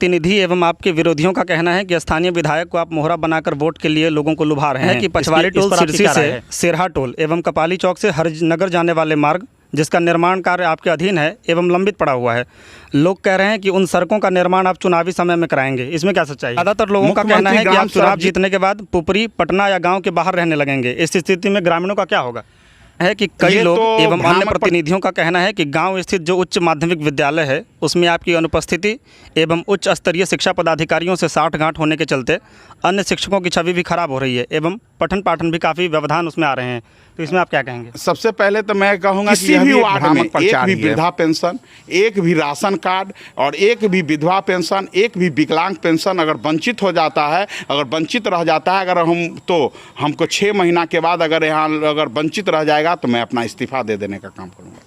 प्रतिनिधि एवं आपके विरोधियों का कहना है कि स्थानीय विधायक को आप मोहरा बनाकर वोट के लिए लोगों को लुभा रहे हैं कि पछवाड़ी टोल सिरसी से सिरहा टोल एवं कपाली चौक से हरनगर जाने वाले मार्ग जिसका निर्माण कार्य आपके अधीन है एवं लंबित पड़ा हुआ है, लोग कह रहे हैं कि उन सड़कों का निर्माण आप चुनावी समय में कराएंगे, इसमें क्या सच्चाई है? ज़्यादातर लोगों का कहना है कि आप चुनाव जीतने के बाद पुपरी, पटना या गाँव के बाहर रहने लगेंगे। इस स्थिति में ग्रामीणों का क्या होगा? है कि कई लोग एवं अन्य प्रतिनिधियों का कहना है कि गांव स्थित जो उच्च माध्यमिक विद्यालय है उसमें आपकी अनुपस्थिति एवं उच्च स्तरीय शिक्षा पदाधिकारियों से साठगांठ होने के चलते अन्य शिक्षकों की छवि भी खराब हो रही है एवं पठन पाठन भी काफ़ी व्यवधान उसमें आ रहे हैं, तो इसमें आप क्या कहेंगे? सबसे पहले तो मैं कहूँगा किसी भी वार्ड में एक भी वृद्धा पेंशन, एक भी राशन कार्ड और एक भी विधवा पेंशन, एक भी विकलांग पेंशन अगर वंचित हो जाता है, अगर वंचित रह जाता है, अगर हमको 6 महीना के बाद अगर यहाँ अगर वंचित रह जाएगा तो मैं अपना इस्तीफा दे देने का काम करूँगा।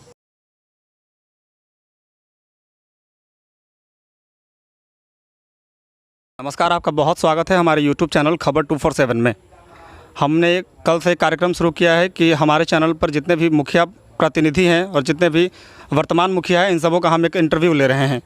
नमस्कार, आपका बहुत स्वागत है हमारे YouTube चैनल खबर 247 में। हमने कल से एक कार्यक्रम शुरू किया है कि हमारे चैनल पर जितने भी मुखिया प्रतिनिधि हैं और जितने भी वर्तमान मुखिया हैं इन सबों का हम एक इंटरव्यू ले रहे हैं।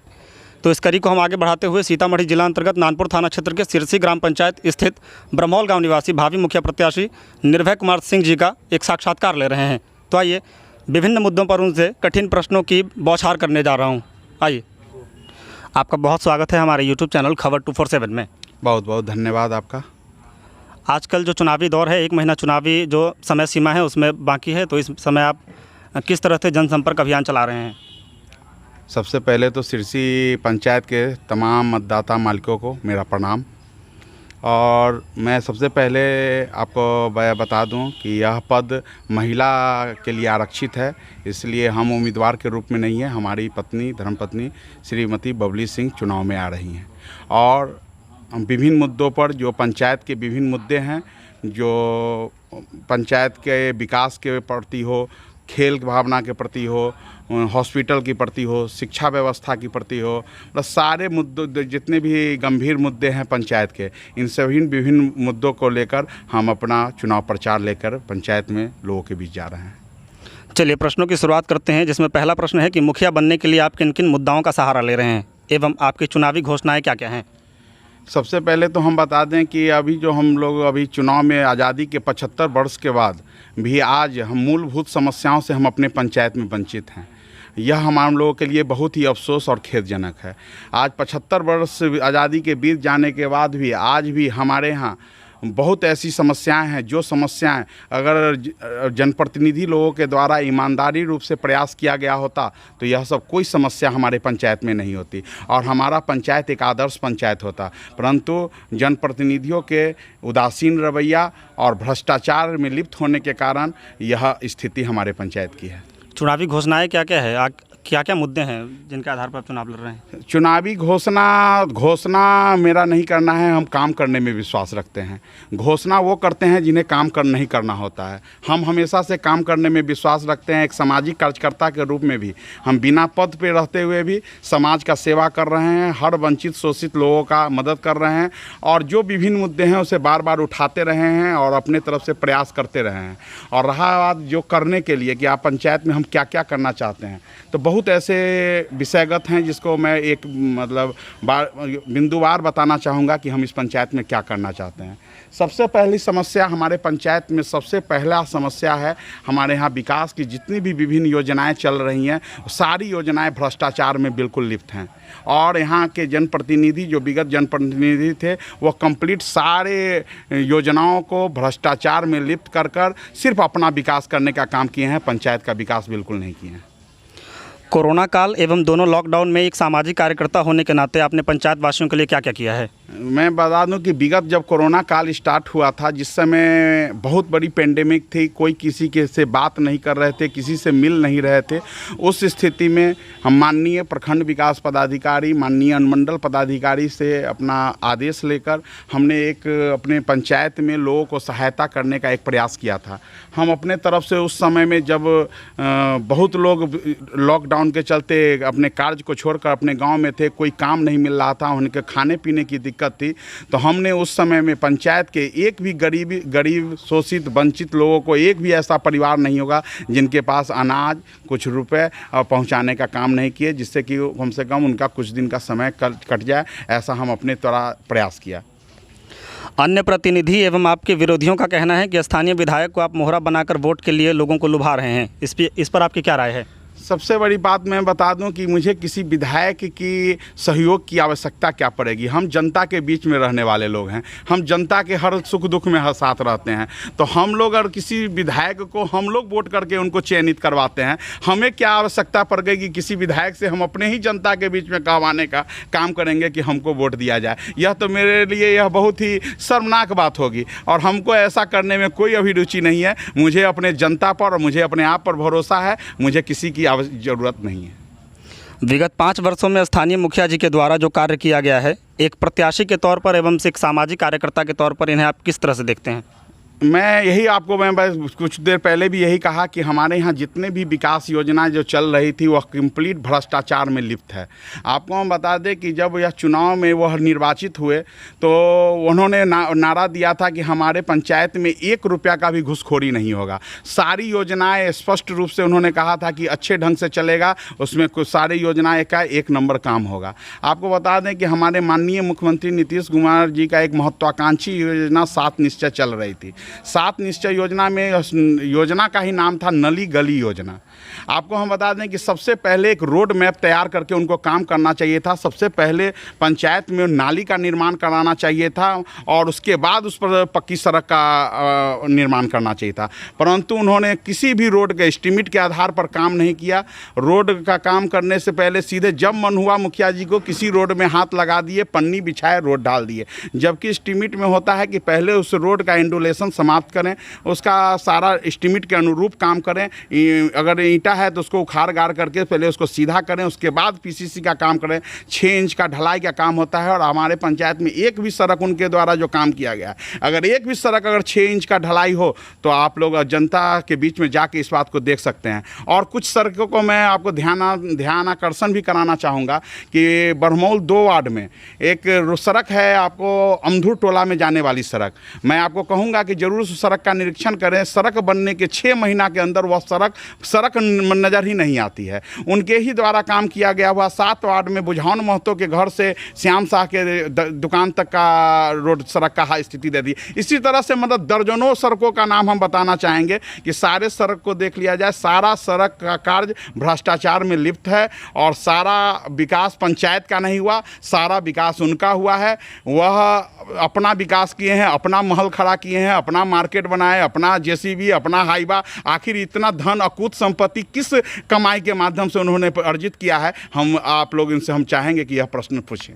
तो इस कड़ी को हम आगे बढ़ाते हुए सीतामढ़ी जिला अंतर्गत नानपुर थाना क्षेत्र के सिरसी ग्राम पंचायत स्थित ब्रह्मौल गाँव निवासी भावी मुखिया प्रत्याशी निर्भय कुमार सिंह जी का एक साक्षात्कार ले रहे हैं। तो आइए विभिन्न मुद्दों पर उनसे कठिन प्रश्नों की बौछार करने जा रहा हूँ। आइए, आपका बहुत स्वागत है हमारे YouTube चैनल खबर 247 में। बहुत बहुत धन्यवाद आपका। आजकल जो चुनावी दौर है, 1 महीना चुनावी जो समय सीमा है उसमें बाकी है, तो इस समय आप किस तरह से जनसंपर्क अभियान चला रहे हैं? सबसे पहले तो सिरसी पंचायत के तमाम मतदाता मालिकों को मेरा प्रणाम। और मैं सबसे पहले आपको बता दूं कि यह पद महिला के लिए आरक्षित है, इसलिए हम उम्मीदवार के रूप में नहीं है। हमारी पत्नी, धर्मपत्नी श्रीमती बबली सिंह चुनाव में आ रही हैं और विभिन्न मुद्दों पर, जो पंचायत के विभिन्न मुद्दे हैं, जो पंचायत के विकास के प्रति हो, खेल भावना के प्रति हो, हॉस्पिटल के प्रति हो, शिक्षा व्यवस्था के प्रति हो, मतलब सारे मुद्दों, जितने भी गंभीर मुद्दे हैं पंचायत के, इन सभी विभिन्न मुद्दों को लेकर हम अपना चुनाव प्रचार लेकर पंचायत में लोगों के बीच जा रहे हैं। चलिए प्रश्नों की शुरुआत करते हैं, जिसमें पहला प्रश्न है कि मुखिया बनने के लिए आप किन किन मुद्दाओं का सहारा ले रहे हैं एवं आपकी चुनावी घोषणाएँ क्या क्या हैं? सबसे पहले तो हम बता दें कि अभी जो हम लोग अभी चुनाव में आज़ादी के 75 वर्ष के बाद भी आज हम मूलभूत समस्याओं से हम अपने पंचायत में वंचित हैं। यह हम लोगों के लिए बहुत ही अफसोस और खेदजनक है। आज 75 वर्ष आज़ादी के बीत जाने के बाद भी आज भी हमारे यहाँ बहुत ऐसी समस्याएं हैं, जो समस्याएं अगर जनप्रतिनिधि लोगों के द्वारा ईमानदारी रूप से प्रयास किया गया होता तो यह सब कोई समस्या हमारे पंचायत में नहीं होती और हमारा पंचायत एक आदर्श पंचायत होता। परंतु जनप्रतिनिधियों के उदासीन रवैया और भ्रष्टाचार में लिप्त होने के कारण यह स्थिति हमारे पंचायत की है। चुनावी घोषणाएँ क्या क्या है, क्या क्या मुद्दे हैं जिनके आधार पर आप चुनाव लड़ रहे हैं? चुनावी घोषणा मेरा नहीं करना है, हम काम करने में विश्वास रखते हैं। घोषणा वो करते हैं जिन्हें काम नहीं करना होता है। हम हमेशा से काम करने में विश्वास रखते हैं। एक सामाजिक कार्यकर्ता के रूप में भी हम बिना पद पे रहते हुए भी समाज का सेवा कर रहे हैं, हर वंचित शोषित लोगों का मदद कर रहे हैं और जो विभिन्न मुद्दे हैं उसे बार बार उठाते रहे हैं और अपने तरफ से प्रयास करते रहे हैं। और रहा बात जो करने के लिए कि आप पंचायत में हम क्या क्या करना चाहते हैं, तो बहुत ऐसे विषयगत हैं जिसको मैं एक मतलब बिंदुवार बताना चाहूँगा कि हम इस पंचायत में क्या करना चाहते हैं। सबसे पहली समस्या हमारे पंचायत में, सबसे पहला समस्या है हमारे यहाँ विकास की जितनी भी विभिन्न योजनाएं चल रही हैं, सारी योजनाएं भ्रष्टाचार में बिल्कुल लिप्त हैं और यहाँ के जनप्रतिनिधि, जो विगत जनप्रतिनिधि थे, वो कंप्लीट सारे योजनाओं को भ्रष्टाचार में लिप्त कर सिर्फ अपना विकास करने का काम किए हैं, पंचायत का विकास बिल्कुल नहीं किए हैं। कोरोना काल एवं दोनों लॉकडाउन में एक सामाजिक कार्यकर्ता होने के नाते आपने पंचायत वासियों के लिए क्या क्या किया है? मैं बता दूं कि विगत जब कोरोना काल स्टार्ट हुआ था, जिस समय बहुत बड़ी पेंडेमिक थी, कोई किसी के से बात नहीं कर रहे थे, किसी से मिल नहीं रहे थे, उस स्थिति में हम माननीय प्रखंड विकास पदाधिकारी, माननीय अनुमंडल पदाधिकारी से अपना आदेश लेकर हमने एक अपने पंचायत में लोगों को सहायता करने का एक प्रयास किया था। हम अपने तरफ से उस समय में जब बहुत लोग लॉकडाउन उनके चलते अपने कार्य को छोड़कर अपने गांव में थे, कोई काम नहीं मिल रहा था, उनके खाने पीने की दिक्कत थी। तो हमने उस समय में पंचायत के एक भी गरीब शोषित वंचित लोगों को एक भी ऐसा परिवार नहीं होगा जिनके पास अनाज कुछ रुपए पहुंचाने का काम नहीं किए, जिससे कि कम से कम उनका कुछ दिन का समय कट जाए। ऐसा हम अपने द्वारा प्रयास किया। अन्य प्रतिनिधि एवं आपके विरोधियों का कहना है कि स्थानीय विधायक को आप मोहरा बनाकर वोट के लिए लोगों को लुभा रहे हैं। इस पर आपकी क्या राय है? सबसे बड़ी बात मैं बता दूं कि मुझे किसी विधायक की सहयोग की आवश्यकता क्या पड़ेगी। हम जनता के बीच में रहने वाले लोग हैं, हम जनता के हर सुख दुख में हर साथ रहते हैं। तो हम लोग अगर किसी विधायक को हम लोग वोट करके उनको चयनित करवाते हैं, हमें क्या आवश्यकता पड़ गई कि किसी विधायक से हम अपने ही जनता के बीच में कहवाने का काम करेंगे कि हमको वोट दिया जाए। यह तो मेरे लिए यह बहुत ही शर्मनाक बात होगी और हमको ऐसा करने में कोई अभिरुचि नहीं है। मुझे अपने जनता पर और मुझे अपने आप पर भरोसा है, मुझे किसी की जरूरत नहीं है। विगत 5 वर्षों में स्थानीय मुखिया जी के द्वारा जो कार्य किया गया है, एक प्रत्याशी के तौर पर एवं एक सामाजिक कार्यकर्ता के तौर पर इन्हें आप किस तरह से देखते हैं? मैं यही आपको मैं बस कुछ देर पहले भी यही कहा कि हमारे यहाँ जितने भी विकास योजनाएं जो चल रही थी वह कंप्लीट भ्रष्टाचार में लिप्त है। आपको हम बता दें कि जब यह चुनाव में वह निर्वाचित हुए तो उन्होंने नारा दिया था कि हमारे पंचायत में 1 रुपया का भी घूसखोरी नहीं होगा। सारी योजनाएं स्पष्ट रूप से उन्होंने कहा था कि अच्छे ढंग से चलेगा, उसमें कुछ सारी योजनाएं का 1 नंबर काम होगा। आपको बता दें कि हमारे माननीय मुख्यमंत्री नीतीश कुमार जी का एक महत्वाकांक्षी योजना 7 निश्चय चल रही थी। 7 निश्चय योजना में योजना का ही नाम था नली गली योजना। आपको हम बता दें कि सबसे पहले एक रोड मैप तैयार करके उनको काम करना चाहिए था। सबसे पहले पंचायत में नाली का निर्माण कराना चाहिए था और उसके बाद उस पर पक्की सड़क का निर्माण करना चाहिए था, परंतु उन्होंने किसी भी रोड के एस्टीमेट के आधार पर काम नहीं किया। रोड का काम करने से पहले सीधे जब मन हुआ मुखिया जी को किसी रोड में हाथ लगा दिए, पन्नी बिछाए, रोड डाल दिए, जबकि एस्टीमेट में होता है कि पहले उस रोड का इंडोलेशन समाप्त करें, उसका सारा एस्टीमेट के अनुरूप काम करें। अगर ईंटा है तो उसको उखाड़ गाड़ करके पहले उसको सीधा करें, उसके बाद पीसीसी का काम करें। 6 इंच का ढलाई का काम होता है और हमारे पंचायत में एक भी सड़क उनके द्वारा जो काम किया गया है, अगर एक भी सड़क अगर 6 इंच का ढलाई हो तो आप लोग जनता के बीच में जाके इस बात को देख सकते हैं। और कुछ सड़कों को मैं आपको ध्यान आकर्षण भी कराना चाहूँगा कि बरमौल 2 वार्ड में एक सड़क है, आपको अमधुर टोला में जाने वाली सड़क। मैं आपको कहूँगा कि जरूर उस सड़क का निरीक्षण करें। सड़क बनने के 6 महीना के अंदर वह सड़क नज़र ही नहीं आती है। उनके ही द्वारा काम किया गया हुआ 7 वार्ड में बुझाउन महतो के घर से श्याम शाह के दुकान तक का रोड सड़क का स्थिति दे दी। इसी तरह से मतलब दर्जनों सड़कों का नाम हम बताना चाहेंगे कि सारे सड़क को देख लिया जाए, सारा सड़क का कार्य भ्रष्टाचार में लिप्त है और सारा विकास पंचायत का नहीं हुआ, सारा विकास उनका हुआ है। वह अपना विकास किए हैं, अपना महल खड़ा किए हैं, अपना मार्केट बनाए, अपना जेसीबी, अपना हाईवा। आखिर इतना धन अकूत संपत्ति किस कमाई के माध्यम से उन्होंने अर्जित किया है? हम आप लोग इनसे हम चाहेंगे कि यह प्रश्न पूछें।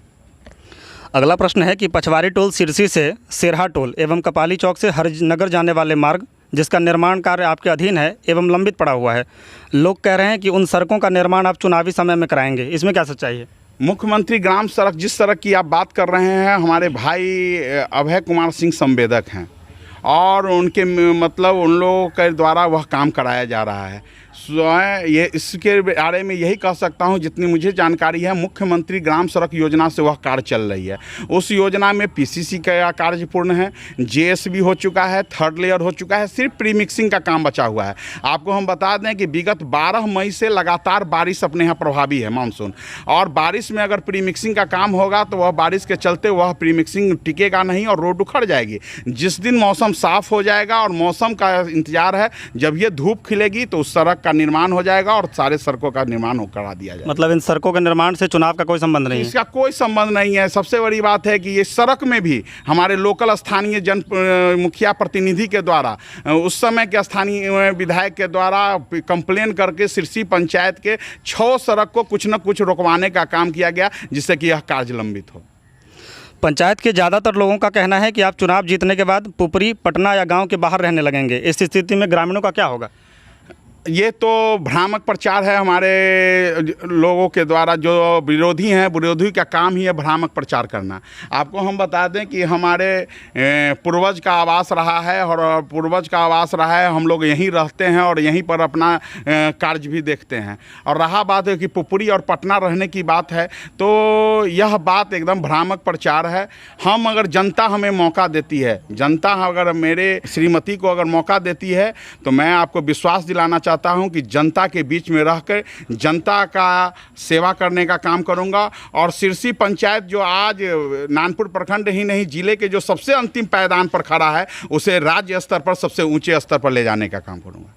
अगला प्रश्न है कि पछवारी टोल सिरसी से सेरहा टोल एवं कपाली चौक से हरनगर जाने वाले मार्ग, जिसका निर्माण कार्य आपके अधीन है एवं लंबित पड़ा हुआ है, लोग कह रहे हैं कि उन सड़कों का निर्माण आप चुनावी समय में कराएंगे, इसमें क्या सच्चाई है? मुख्यमंत्री ग्राम सड़क, जिस सड़क की आप बात कर रहे हैं, हमारे भाई अभय कुमार सिंह संवेदक हैं और उनके मतलब उन लोगों के द्वारा वह काम कराया जा रहा है। ये इसके बारे में यही कह सकता हूं, जितनी मुझे जानकारी है, मुख्यमंत्री ग्राम सड़क योजना से वह कार्य चल रही है। उस योजना में पीसीसी का कार्य पूर्ण है, जेएसबी हो चुका है, 3rd लेयर हो चुका है, सिर्फ प्रीमिक्सिंग का काम बचा हुआ है। आपको हम बता दें कि विगत 12 मई से लगातार बारिश अपने यहाँ प्रभावी है, मानसून, और बारिश में अगर प्रीमिक्सिंग का काम होगा तो वह बारिश के चलते वह प्रीमिक्सिंग टिकेगा नहीं और रोड उखड़ जाएगी। जिस दिन मौसम साफ हो जाएगा, और मौसम का इंतजार है, जब ये धूप खिलेगी तो उस सड़क का निर्माण हो जाएगा और सारे सड़कों का निर्माण करा दिया जाएगा। मतलब इन सड़कों के निर्माण से चुनाव का कोई संबंध नहीं है? इसका कोई संबंध नहीं है। सबसे बड़ी बात है कि ये सड़क में भी हमारे लोकल स्थानीय मुखिया प्रतिनिधि के द्वारा, उस समय के स्थानीय विधायक के द्वारा कंप्लेन करके सिरसी पंचायत के 6 सड़क को कुछ न कुछ रुकवाने का काम किया गया, जिससे कि यह कार्य लंबित हो। पंचायत के ज़्यादातर लोगों का कहना है कि आप चुनाव जीतने के बाद पुपरी, पटना या गाँव के बाहर रहने लगेंगे। इस स्थिति में ग्रामीणों का क्या होगा? ये तो भ्रामक प्रचार है हमारे लोगों के द्वारा, जो विरोधी हैं, विरोधी का काम ही है भ्रामक प्रचार करना। आपको हम बता दें कि हमारे पूर्वज का आवास रहा है, और पूर्वज का आवास रहा है, हम लोग यहीं रहते हैं और यहीं पर अपना कार्य भी देखते हैं। और रहा बात है कि पुपरी और पटना रहने की बात है, तो यह बात एकदम भ्रामक प्रचार है। हम अगर जनता हमें मौका देती है, जनता अगर मेरे श्रीमती को अगर मौका देती है, तो मैं आपको विश्वास दिलाना चाहता हूं कि जनता के बीच में रहकर जनता का सेवा करने का काम करूंगा। और सिरसी पंचायत जो आज नानपुर प्रखंड ही नहीं, जिले के जो सबसे अंतिम पायदान पर खड़ा है, उसे राज्य स्तर पर सबसे ऊंचे स्तर पर ले जाने का काम करूंगा।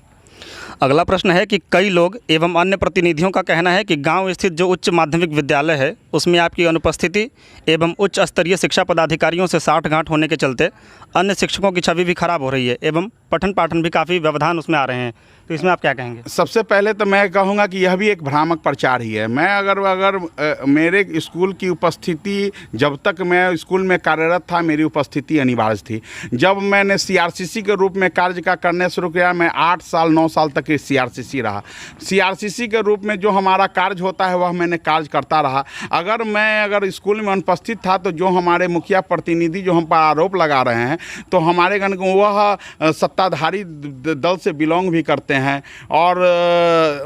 अगला प्रश्न है कि कई लोग एवं अन्य प्रतिनिधियों का कहना है कि गांव स्थित जो उच्च माध्यमिक विद्यालय है उसमें आपकी अनुपस्थिति एवं उच्च स्तरीय शिक्षा पदाधिकारियों से साठगांठ होने के चलते अन्य शिक्षकों की छवि भी खराब हो रही है एवं पठन पाठन भी काफ़ी व्यवधान उसमें आ रहे हैं, तो इसमें आप क्या कहेंगे? सबसे पहले तो मैं कहूँगा कि यह भी एक भ्रामक प्रचार ही है। मैं अगर मेरे स्कूल की उपस्थिति, जब तक मैं स्कूल में कार्यरत था, मेरी उपस्थिति अनिवार्य थी। जब मैंने सीआरसीसी के रूप में कार्य का करने शुरू किया, मैं 8 साल 9 साल तक सीआरसीसी रहा। सीआरसीसी के रूप में जो हमारा कार्य होता है वह मैंने कार्य करता रहा। अगर स्कूल में अनुपस्थित था, तो जो हमारे मुखिया प्रतिनिधि जो हम पर आरोप लगा रहे हैं, तो हमारे गण वह सत्ताधारी दल से बिलोंग भी करते हैं और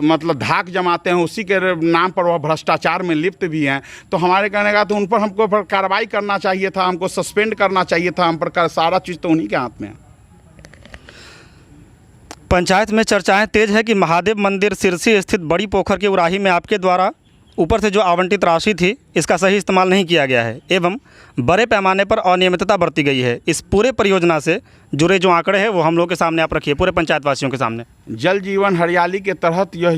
मतलब धाक जमाते हैं, उसी के नाम पर वह भ्रष्टाचार में लिप्त भी हैं। तो हमारे कहने का तो उन पर हमको कार्रवाई करना चाहिए था, हमको सस्पेंड करना चाहिए था। हम पर सारा चीज़ तो उन्हीं के हाथ में है। पंचायत में चर्चाएं तेज है कि महादेव मंदिर सिरसी स्थित बड़ी पोखर के उराही में आपके द्वारा ऊपर से जो आवंटित राशि थी इसका सही इस्तेमाल नहीं किया गया है एवं बड़े पैमाने पर अनियमितता बरती गई है। इस पूरे परियोजना से जुड़े जो आंकड़े हैं वो हम लोग के सामने आप रखिए, पूरे पंचायत वासियों के सामने। जल जीवन हरियाली के तहत यह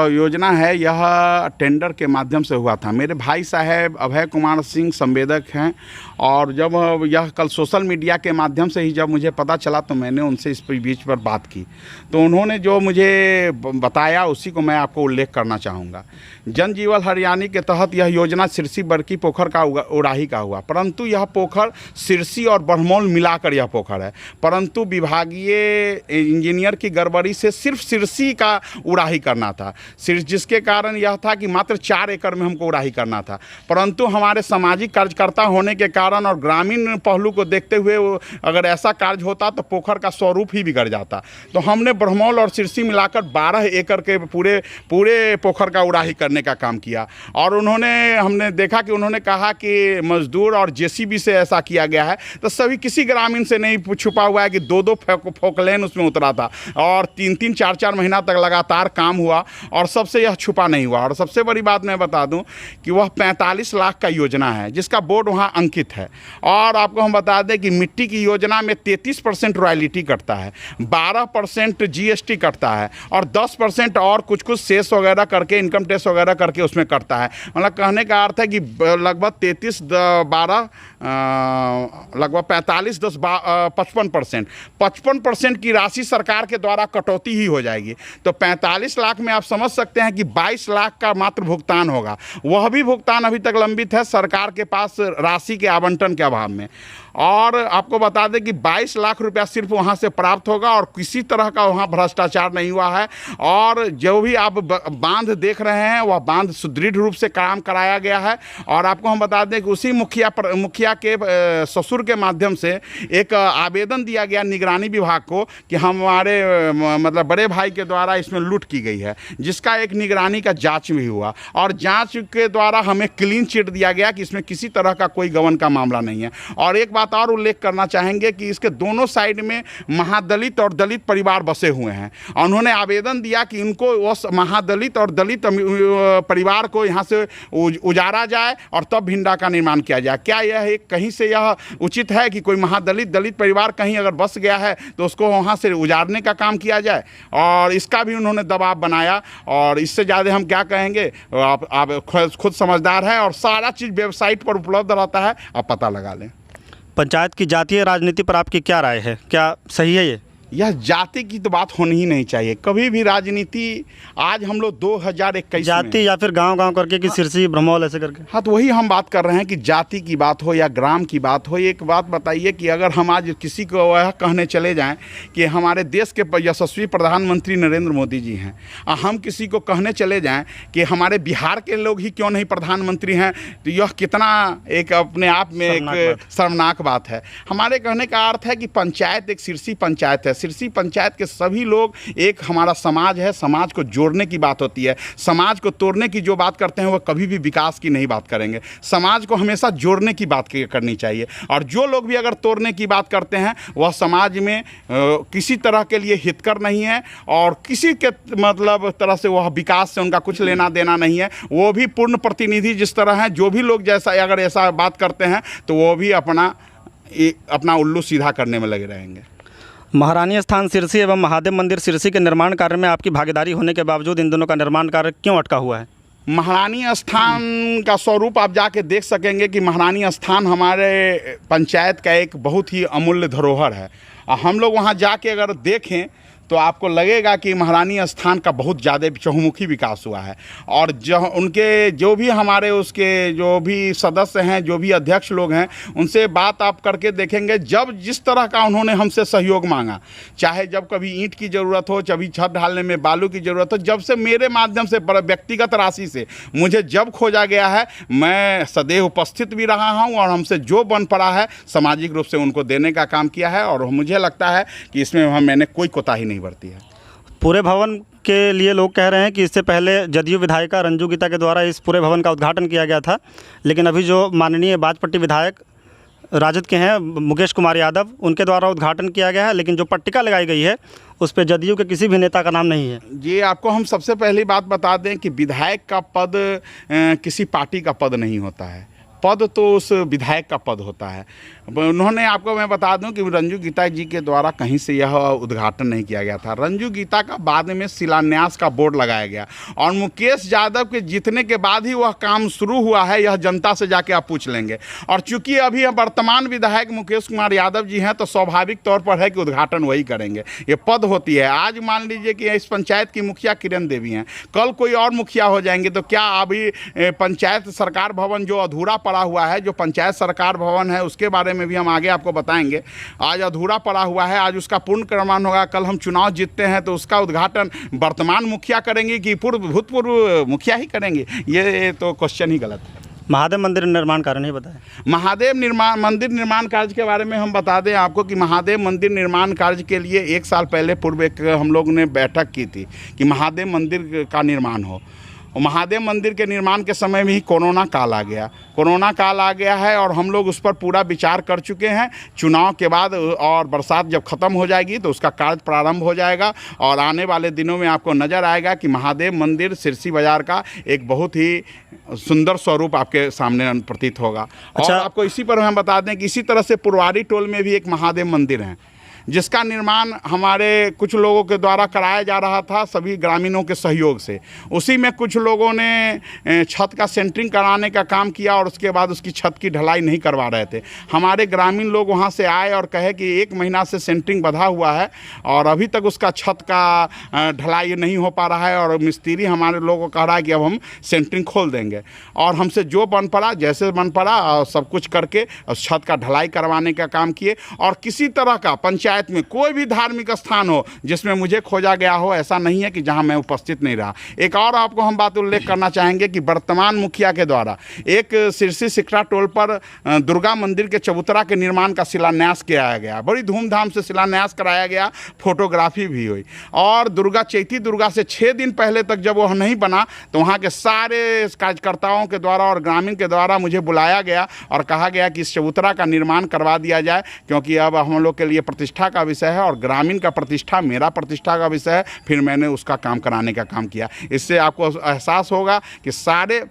योजना है, यह टेंडर के माध्यम से हुआ था। मेरे भाई साहब अभय कुमार सिंह संवेदक हैं, और जब यह कल सोशल मीडिया के माध्यम से ही जब मुझे पता चला, तो मैंने उनसे इस बीच पर बात की, तो उन्होंने जो मुझे बताया उसी को मैं आपको उल्लेख करना चाहूँगा। जन जीवन हरियाली के तहत यह योजना सिरसी बड़की पोखर का उराही का हुआ, परंतु यह पोखर सिरसी और बरमौल मिलाकर यह पोखर है, परंतु विभागीय इंजीनियर की गड़बड़ी से सिर्फ सिरसी का उड़ाही करना था, जिसके कारण यह था कि मात्र 4 एकड़ में हमको उड़ाही करना था। परंतु हमारे सामाजिक कार्यकर्ता होने के कारण और ग्रामीण पहलू को देखते हुए अगर ऐसा कार्य होता तो पोखर का स्वरूप ही बिगड़ जाता। तो हमने ब्रह्मौल और सिरसी मिलाकर 12 एकड़ के पूरे पोखर का उड़ाही करने का काम किया। और हमने देखा कि उन्होंने कहा कि मजदूर और जेसीबी से ऐसा किया गया है, तो सभी किसी ग्रामीण से नहीं छुपा हुआ है कि 2-2 फोकलेन उसमें उतरा था और 3-3 4-4 महीना तक लगातार काम हुआ, और सबसे यह छुपा नहीं हुआ। और सबसे बड़ी बात मैं बता दूं कि वह 45 लाख का योजना है जिसका बोर्ड वहां अंकित है। और आपको हम बता दें कि मिट्टी की योजना में 33% रॉयल्टी कटता है, 12% जीएसटी कटता है और 10% और कुछ शेष वगैरह करके, इनकम टैक्स वगैरह करके उसमें कटता है। मतलब कहने का अर्थ है कि लगभग 33-12 लगभग 45-10-55%, 55% की राशि सरकार के द्वारा कटौती ही हो जाएगी। तो 45 लाख में आप समझ सकते हैं कि 22 लाख का मात्र भुगतान होगा। वह भी भुगतान अभी तक लंबित है सरकार के पास राशि के आवंटन के अभाव में। और आपको बता दें कि 22 लाख रुपया सिर्फ वहाँ से प्राप्त होगा और किसी तरह का वहाँ भ्रष्टाचार नहीं हुआ है। और जो भी आप बांध देख रहे हैं वह बांध सुदृढ़ रूप से काम कराया गया है। और आपको हम बता दें कि उसी मुखिया के ससुर के माध्यम से एक आवेदन दिया गया निगरानी विभाग को कि हमारे मतलब बड़े भाई के द्वारा इसमें लूट की गई है, जिसका एक निगरानी का जाँच भी हुआ और जाँच के द्वारा हमें क्लीन चिट दिया गया कि इसमें किसी तरह का कोई गबन का मामला नहीं है। और एक बात और उल्लेख करना चाहेंगे कि इसके दोनों साइड में महादलित और दलित परिवार बसे हुए हैं। उन्होंने आवेदन दिया कि इनको उस महादलित और दलित परिवार को यहाँ से उजाड़ा जाए और तब भिंडा का निर्माण किया जाए। क्या यह कहीं से यह उचित है कि कोई दलित परिवार कहीं अगर बस गया है तो उसको वहाँ से उजाड़ने का काम किया जाए? और इसका भी उन्होंने दबाव बनाया। और इससे ज़्यादा हम क्या कहेंगे, आप खुद समझदार हैं और सारा चीज़ वेबसाइट पर उपलब्ध रहता है, आप पता लगा लें। पंचायत की जातीय राजनीति पर आपकी क्या राय है, क्या सही है ये? यह जाति की तो बात होनी ही नहीं चाहिए कभी भी। राजनीति आज हम लोग 2021 जाति या फिर गांव करके कि सिरसी ब्रह्मौल ऐसे करके। हाँ, तो वही हम बात कर रहे हैं कि जाति की बात हो या ग्राम की बात हो। एक बात बताइए कि अगर हम आज किसी को वह कहने चले जाएं कि हमारे देश के यशस्वी प्रधानमंत्री नरेंद्र मोदी जी हैं, और हम किसी को कहने चले जाएं कि हमारे बिहार के लोग ही क्यों नहीं प्रधानमंत्री हैं, तो यह कितना एक अपने आप में एक शर्मनाक बात है। हमारे कहने का अर्थ है कि पंचायत एक सिरसी पंचायत है। सिरसी पंचायत के सभी लोग एक हमारा समाज है। समाज को जोड़ने की बात होती है। समाज को तोड़ने की जो बात करते हैं वह कभी भी विकास की नहीं बात करेंगे। समाज को हमेशा जोड़ने की बात करनी चाहिए। और जो लोग भी अगर तोड़ने की बात करते हैं वह समाज में किसी तरह के लिए हितकर नहीं है और किसी के मतलब तरह से वह विकास से उनका कुछ लेना देना नहीं है। वो भी पूर्ण प्रतिनिधि जिस तरह हैं, जो भी लोग जैसा अगर ऐसा बात करते हैं तो वो भी अपना उल्लू सीधा करने में लगे रहेंगे। महारानी स्थान सिरसी एवं महादेव मंदिर सिरसी के निर्माण कार्य में आपकी भागीदारी होने के बावजूद इन दोनों का निर्माण कार्य क्यों अटका हुआ है? महारानी स्थान का स्वरूप आप जाके देख सकेंगे कि महारानी स्थान हमारे पंचायत का एक बहुत ही अमूल्य धरोहर है। और हम लोग वहाँ जाके अगर देखें तो आपको लगेगा कि महारानी स्थान का बहुत ज़्यादा चहुमुखी विकास हुआ है। और उनके जो भी हमारे उसके जो भी सदस्य हैं, जो भी अध्यक्ष लोग हैं, उनसे बात आप करके देखेंगे, जब जिस तरह का उन्होंने हमसे सहयोग मांगा, चाहे जब कभी ईंट की ज़रूरत हो, कभी छत ढालने में बालू की ज़रूरत हो, जब से मेरे माध्यम से व्यक्तिगत राशि से मुझे जब खोजा गया है, मैं सदैव उपस्थित भी रहा हूँ और हमसे जो बन पड़ा है सामाजिक रूप से उनको देने का काम किया है। और मुझे लगता है कि इसमें मैंने कोई कोताही नहीं बढ़ती है। पूरे भवन के लिए लोग कह रहे हैं कि इससे पहले जदयू विधायिका रंजू गीता के द्वारा इस पूरे भवन का उद्घाटन किया गया था, लेकिन अभी जो माननीय बाजपट्टी विधायक राजद के हैं मुकेश कुमार यादव, उनके द्वारा उद्घाटन किया गया है, लेकिन जो पट्टिका लगाई गई है उस पर जदयू के किसी भी नेता का नाम नहीं है। ये आपको हम सबसे पहली बात बता दें कि विधायक का पद किसी पार्टी का पद नहीं होता है। पद तो उस विधायक का पद होता है। उन्होंने आपको मैं बता दूं कि रंजू गीता जी के द्वारा कहीं से यह उद्घाटन नहीं किया गया था। रंजू गीता का बाद में शिलान्यास का बोर्ड लगाया गया और मुकेश यादव के जीतने के बाद ही वह काम शुरू हुआ है। यह जनता से जाके आप पूछ लेंगे। और चूंकि अभी वर्तमान विधायक मुकेश कुमार यादव जी हैं तो स्वाभाविक तौर पर है कि उद्घाटन वही करेंगे। ये पद होती है। आज मान लीजिए कि इस पंचायत की मुखिया किरण देवी हैं, कल कोई और मुखिया हो जाएंगे, तो क्या अभी पंचायत सरकार भवन जो अधूरा पड़ा हुआ है, जो पंचायत सरकार भवन है, उसके बारे में भी हम आगे आपको बताएंगे। आज अधूरा पड़ा हुआ है, आज उसका पूर्ण निर्माण होगा। कल हम चुनाव जीतते हैं तो उसका उद्घाटन वर्तमान मुखिया करेंगे कि भूतपूर्व मुखिया ही करेंगे? ये तो क्वेश्चन ही गलत है। महादेव मंदिर निर्माण कार्य नहीं बताया। महादेव मंदिर निर्माण कार्य के बारे में हम बता दें आपको कि महादेव मंदिर निर्माण कार्य के लिए 1 साल पहले पूर्व हम लोग ने बैठक की थी कि महादेव मंदिर का निर्माण हो। महादेव मंदिर के निर्माण के समय में ही कोरोना काल आ गया। कोरोना काल आ गया है और हम लोग उस पर पूरा विचार कर चुके हैं। चुनाव के बाद और बरसात जब ख़त्म हो जाएगी तो उसका कार्य प्रारंभ हो जाएगा और आने वाले दिनों में आपको नज़र आएगा कि महादेव मंदिर सिरसी बाज़ार का एक बहुत ही सुंदर स्वरूप आपके सामने प्रतीत होगा। अच्छा। और आपको इसी पर हम बता दें कि इसी तरह से पुरवारी टोल में भी एक महादेव मंदिर है जिसका निर्माण हमारे कुछ लोगों के द्वारा कराया जा रहा था, सभी ग्रामीणों के सहयोग से। उसी में कुछ लोगों ने छत का सेंटरिंग कराने का काम किया और उसके बाद उसकी छत की ढलाई नहीं करवा रहे थे। हमारे ग्रामीण लोग वहां से आए और कहे कि 1 महीना से सेंटरिंग बंधा हुआ है और अभी तक उसका छत का ढलाई नहीं हो पा रहा है और मिस्त्री हमारे लोगों को कह रहा है कि अब हम सेंटरिंग खोल देंगे। और हमसे जो बन पड़ा, जैसे बन पड़ा, और सब कुछ करके उस छत का ढलाई करवाने का काम किए। और किसी तरह का पंचायत में कोई भी धार्मिक स्थान हो जिसमें मुझे खोजा गया हो, ऐसा नहीं है कि जहां मैं उपस्थित नहीं रहा। एक और आपको हम बात उल्लेख करना चाहेंगे कि वर्तमान मुखिया के द्वारा एक सिरसी सिकरा टोल पर दुर्गा मंदिर के चबूतरा के निर्माण का शिलान्यास किया गया। बड़ी धूमधाम से शिलान्यास कराया गया, फोटोग्राफी भी हुई। और चैती दुर्गा से 6 दिन पहले तक जब वह नहीं बना तो वहाँ के सारे कार्यकर्ताओं के द्वारा और ग्रामीण के द्वारा मुझे बुलाया गया और कहा गया कि इस चबूतरा का निर्माण करवा दिया जाए, क्योंकि अब हम लोग के लिए प्रतिष्ठा का विषय है और ग्रामीण का प्रतिष्ठा मेरा प्रतिष्ठा का विषय है। फिर मैंने उसका काम कराने का काम किया। इससे आपको एहसास होगा कि सारे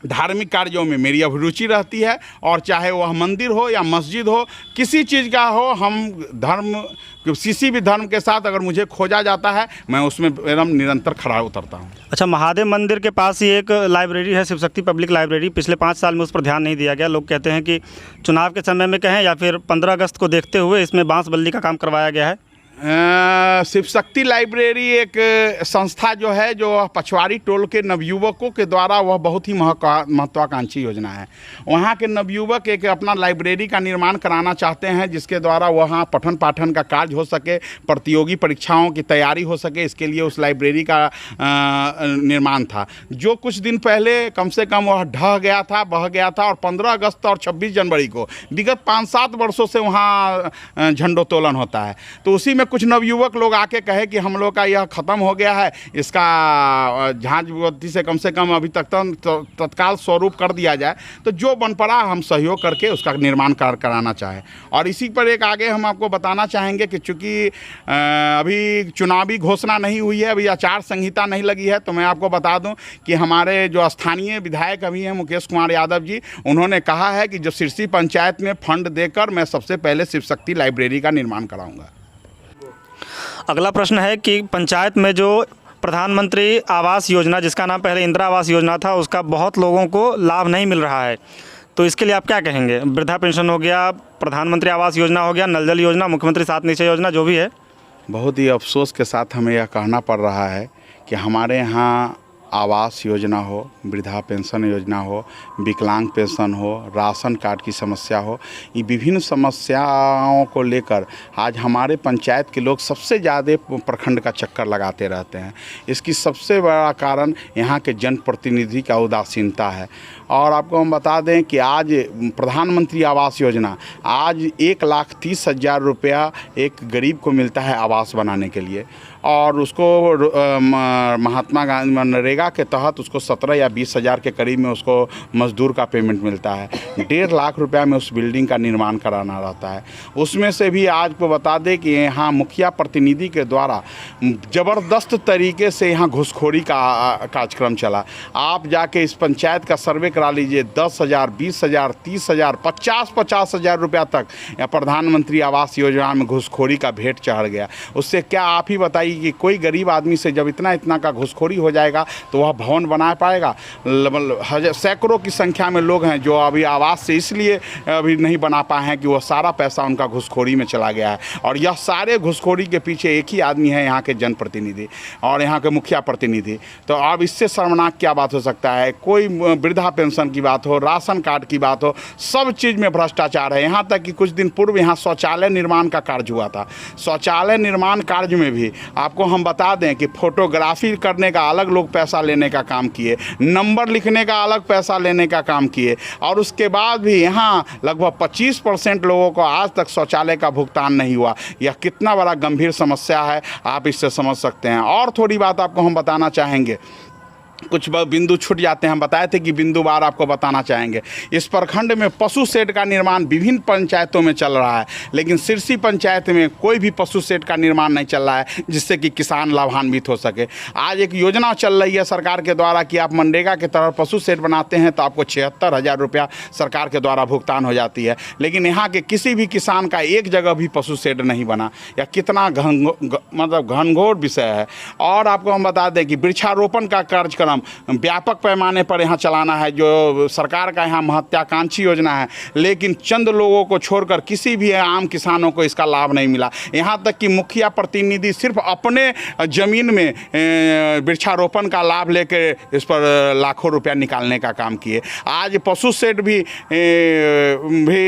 धार्मिक कार्यों में मेरी अभिरुचि रहती है और चाहे वह मंदिर हो या मस्जिद हो, किसी चीज़ का हो, हम किसी भी धर्म के साथ अगर मुझे खोजा जाता है मैं उसमें एकदम निरंतर खड़ा उतरता हूँ। अच्छा, महादेव मंदिर के पास ही एक लाइब्रेरी है, शिव शक्ति पब्लिक लाइब्रेरी। पिछले 5 साल में उस पर ध्यान नहीं दिया गया। लोग कहते हैं कि चुनाव के समय में कहें या फिर 15 अगस्त को देखते हुए इसमें बांस बल्ली का काम करवाया गया है। शिव शक्ति लाइब्रेरी एक संस्था जो है, जो पछवाड़ी टोल के नवयुवकों के द्वारा, वह बहुत ही महत्वाकांक्षी योजना है। वहाँ के नवयुवक एक अपना लाइब्रेरी का निर्माण कराना चाहते हैं, जिसके द्वारा वहाँ पठन पाठन का कार्य हो सके, प्रतियोगी परीक्षाओं की तैयारी हो सके। इसके लिए उस लाइब्रेरी का निर्माण था, जो कुछ दिन पहले कम से कम वह बह गया था और 15 अगस्त और 26 जनवरी को विगत 5-7 वर्षों से वहाँ झंडोत्तोलन होता है। तो उसी में कुछ नवयुवक लोग आके कहे कि हम लोग का यह ख़त्म हो गया है, इसका झांझ बत्ती से कम अभी तक तत्काल स्वरूप कर दिया जाए। तो जो बन पड़ा हम सहयोग करके उसका निर्माण कराना चाहें। और इसी पर एक आगे हम आपको बताना चाहेंगे कि चूँकि अभी चुनावी घोषणा नहीं हुई है, अभी आचार संहिता नहीं लगी है, तो मैं आपको बता दूं कि हमारे जो स्थानीय विधायक अभी हैं मुकेश कुमार यादव जी, उन्होंने कहा है कि जो सिरसी पंचायत में फंड देकर मैं सबसे पहले शिव शक्ति लाइब्रेरी का निर्माण कराऊंगा। अगला प्रश्न है कि पंचायत में जो प्रधानमंत्री आवास योजना, जिसका नाम पहले इंदिरा आवास योजना था, उसका बहुत लोगों को लाभ नहीं मिल रहा है, तो इसके लिए आप क्या कहेंगे? वृद्धा पेंशन हो गया, प्रधानमंत्री आवास योजना हो गया, नल जल योजना, मुख्यमंत्री सात निश्चय योजना, जो भी है। बहुत ही अफसोस के साथ हमें यह कहना पड़ रहा है कि हमारे यहाँ आवास योजना हो, वृद्धा पेंशन योजना हो, विकलांग पेंशन हो, राशन कार्ड की समस्या हो, ये विभिन्न समस्याओं को लेकर आज हमारे पंचायत के लोग सबसे ज़्यादा प्रखंड का चक्कर लगाते रहते हैं। इसकी सबसे बड़ा कारण यहाँ के जनप्रतिनिधि का उदासीनता है। और आपको हम बता दें कि आज प्रधानमंत्री आवास योजना, आज 1,30,000 रुपया एक गरीब को मिलता है आवास बनाने के लिए, और उसको महात्मा गांधी मनरेगा के तहत उसको 17 या 20 हज़ार के करीब में उसको मजदूर का पेमेंट मिलता है। 1.5 लाख रुपया में उस बिल्डिंग का निर्माण कराना रहता है। उसमें से भी आज को बता दें कि यहाँ मुखिया प्रतिनिधि के द्वारा ज़बरदस्त तरीके से यहाँ घूसखोरी का कार्यक्रम चला। आप जाके इस पंचायत का सर्वे करा लीजिए, 10,000, 20,000, 30,000, 50 हज़ार रुपया तक या प्रधानमंत्री आवास योजना में घूसखोरी का भेंट चढ़ गया। उससे क्या आप ही बताइए कि कोई गरीब आदमी से जब इतना का घूसखोरी हो जाएगा तो वह भवन बना पाएगा? सैकड़ों की संख्या में लोग हैं जो अभी आवास से इसलिए अभी नहीं बना पाए हैं कि वह सारा पैसा उनका घूसखोरी में चला गया है। और यह सारे घूसखोरी के पीछे एक ही आदमी है, यहाँ के जनप्रतिनिधि और यहाँ के मुखिया प्रतिनिधि। तो अब इससे शर्मनाक क्या बात हो सकता है? कोई वृद्धा पेंशन की बात हो, राशन कार्ड की बात हो, सब चीज़ में भ्रष्टाचार है। यहाँ तक कि कुछ दिन पूर्व यहाँ शौचालय निर्माण का कार्य हुआ था। शौचालय निर्माण कार्य में भी आपको हम बता दें कि फोटोग्राफी करने का अलग लोग पैसा लेने का काम किए, नंबर लिखने का अलग पैसा लेने का काम किए, और उसके बाद भी यहाँ लगभग 25% लोगों को आज तक शौचालय का भुगतान नहीं हुआ। यह कितना बड़ा गंभीर समस्या है, आप इससे समझ सकते हैं। और थोड़ी बात आपको हम बताना चाहेंगे, कुछ बिंदु छूट जाते हैं, हम बताए थे कि बिंदुवार आपको बताना चाहेंगे। इस प्रखंड में पशु शेड का निर्माण विभिन्न पंचायतों में चल रहा है, लेकिन सिरसी पंचायत में कोई भी पशु शेड का निर्माण नहीं चल रहा है जिससे कि किसान लाभान्वित हो सके। आज एक योजना चल रही है सरकार के द्वारा कि आप मनरेगा के तहत पशु शेड बनाते हैं तो आपको 76,000 रुपया सरकार के द्वारा भुगतान हो जाती है, लेकिन यहाँ के किसी भी किसान का एक जगह भी पशु शेड नहीं बना। या कितना घनघोर विषय है। और आपको हम बता दें कि वृक्षारोपण का कार्यक्रम व्यापक पैमाने पर यहाँ चलाना है, जो सरकार का यहाँ महत्वाकांक्षी योजना है, लेकिन चंद लोगों को छोड़कर किसी भी आम किसानों को इसका लाभ नहीं मिला। यहाँ तक कि मुखिया प्रतिनिधि सिर्फ अपने ज़मीन में वृक्षारोपण का लाभ लेकर इस पर लाखों रुपया निकालने का काम किए। आज पशु शेड भी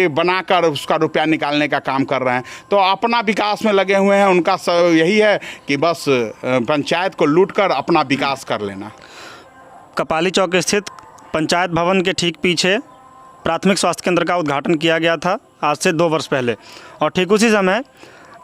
बनाकर उसका रुपया निकालने का काम कर रहे हैं। तो अपना विकास में लगे हुए हैं। उनका यही है कि बस पंचायत को लूटकर अपना विकास कर लेना। कपाली चौक स्थित पंचायत भवन के ठीक पीछे प्राथमिक स्वास्थ्य केंद्र का उद्घाटन किया गया था आज से 2 वर्ष पहले, और ठीक उसी समय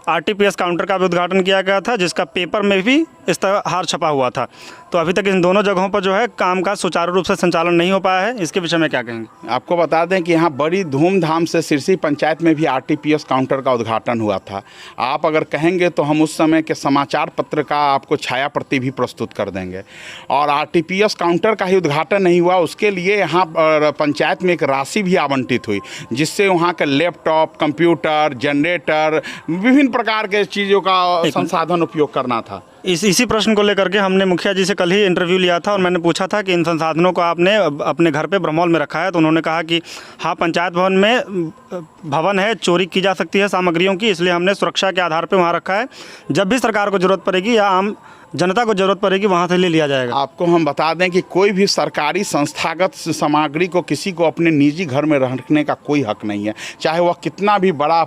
आरटीपीएस काउंटर का भी उद्घाटन किया गया था, जिसका पेपर में भी इश्तेहार छपा हुआ था। तो अभी तक इन दोनों जगहों पर जो है काम का सुचारू रूप से संचालन नहीं हो पाया है। इसके विषय में क्या कहेंगे? आपको बता दें कि यहाँ बड़ी धूमधाम से सिरसी पंचायत में भी आरटीपीएस काउंटर का उद्घाटन हुआ था। आप अगर कहेंगे तो हम उस समय के समाचार पत्र का आपको छाया प्रति भी प्रस्तुत कर देंगे। और आरटीपीएस काउंटर का ही उद्घाटन नहीं हुआ, उसके लिए यहाँ पंचायत में एक राशि भी आवंटित हुई, जिससे वहाँ के लैपटॉप, कंप्यूटर, जनरेटर, विभिन्न प्रकार के चीज़ों का संसाधन उपयोग करना था। इसी प्रश्न को लेकर के हमने मुखिया जी से कल ही इंटरव्यू लिया था और मैंने पूछा था कि इन संसाधनों को आपने अपने घर पे ब्रह्मौल में रखा है, तो उन्होंने कहा कि हाँ, पंचायत भवन में भवन है, चोरी की जा सकती है सामग्रियों की, इसलिए हमने सुरक्षा के आधार पे वहाँ रखा है। जब भी सरकार को ज़रूरत पड़ेगी या आम जनता को ज़रूरत पड़ेगी वहाँ से ले लिया जाएगा। आपको हम बता दें कि कोई भी सरकारी संस्थागत सामग्री को किसी को अपने निजी घर में रखने का कोई हक नहीं है, चाहे वह कितना भी बड़ा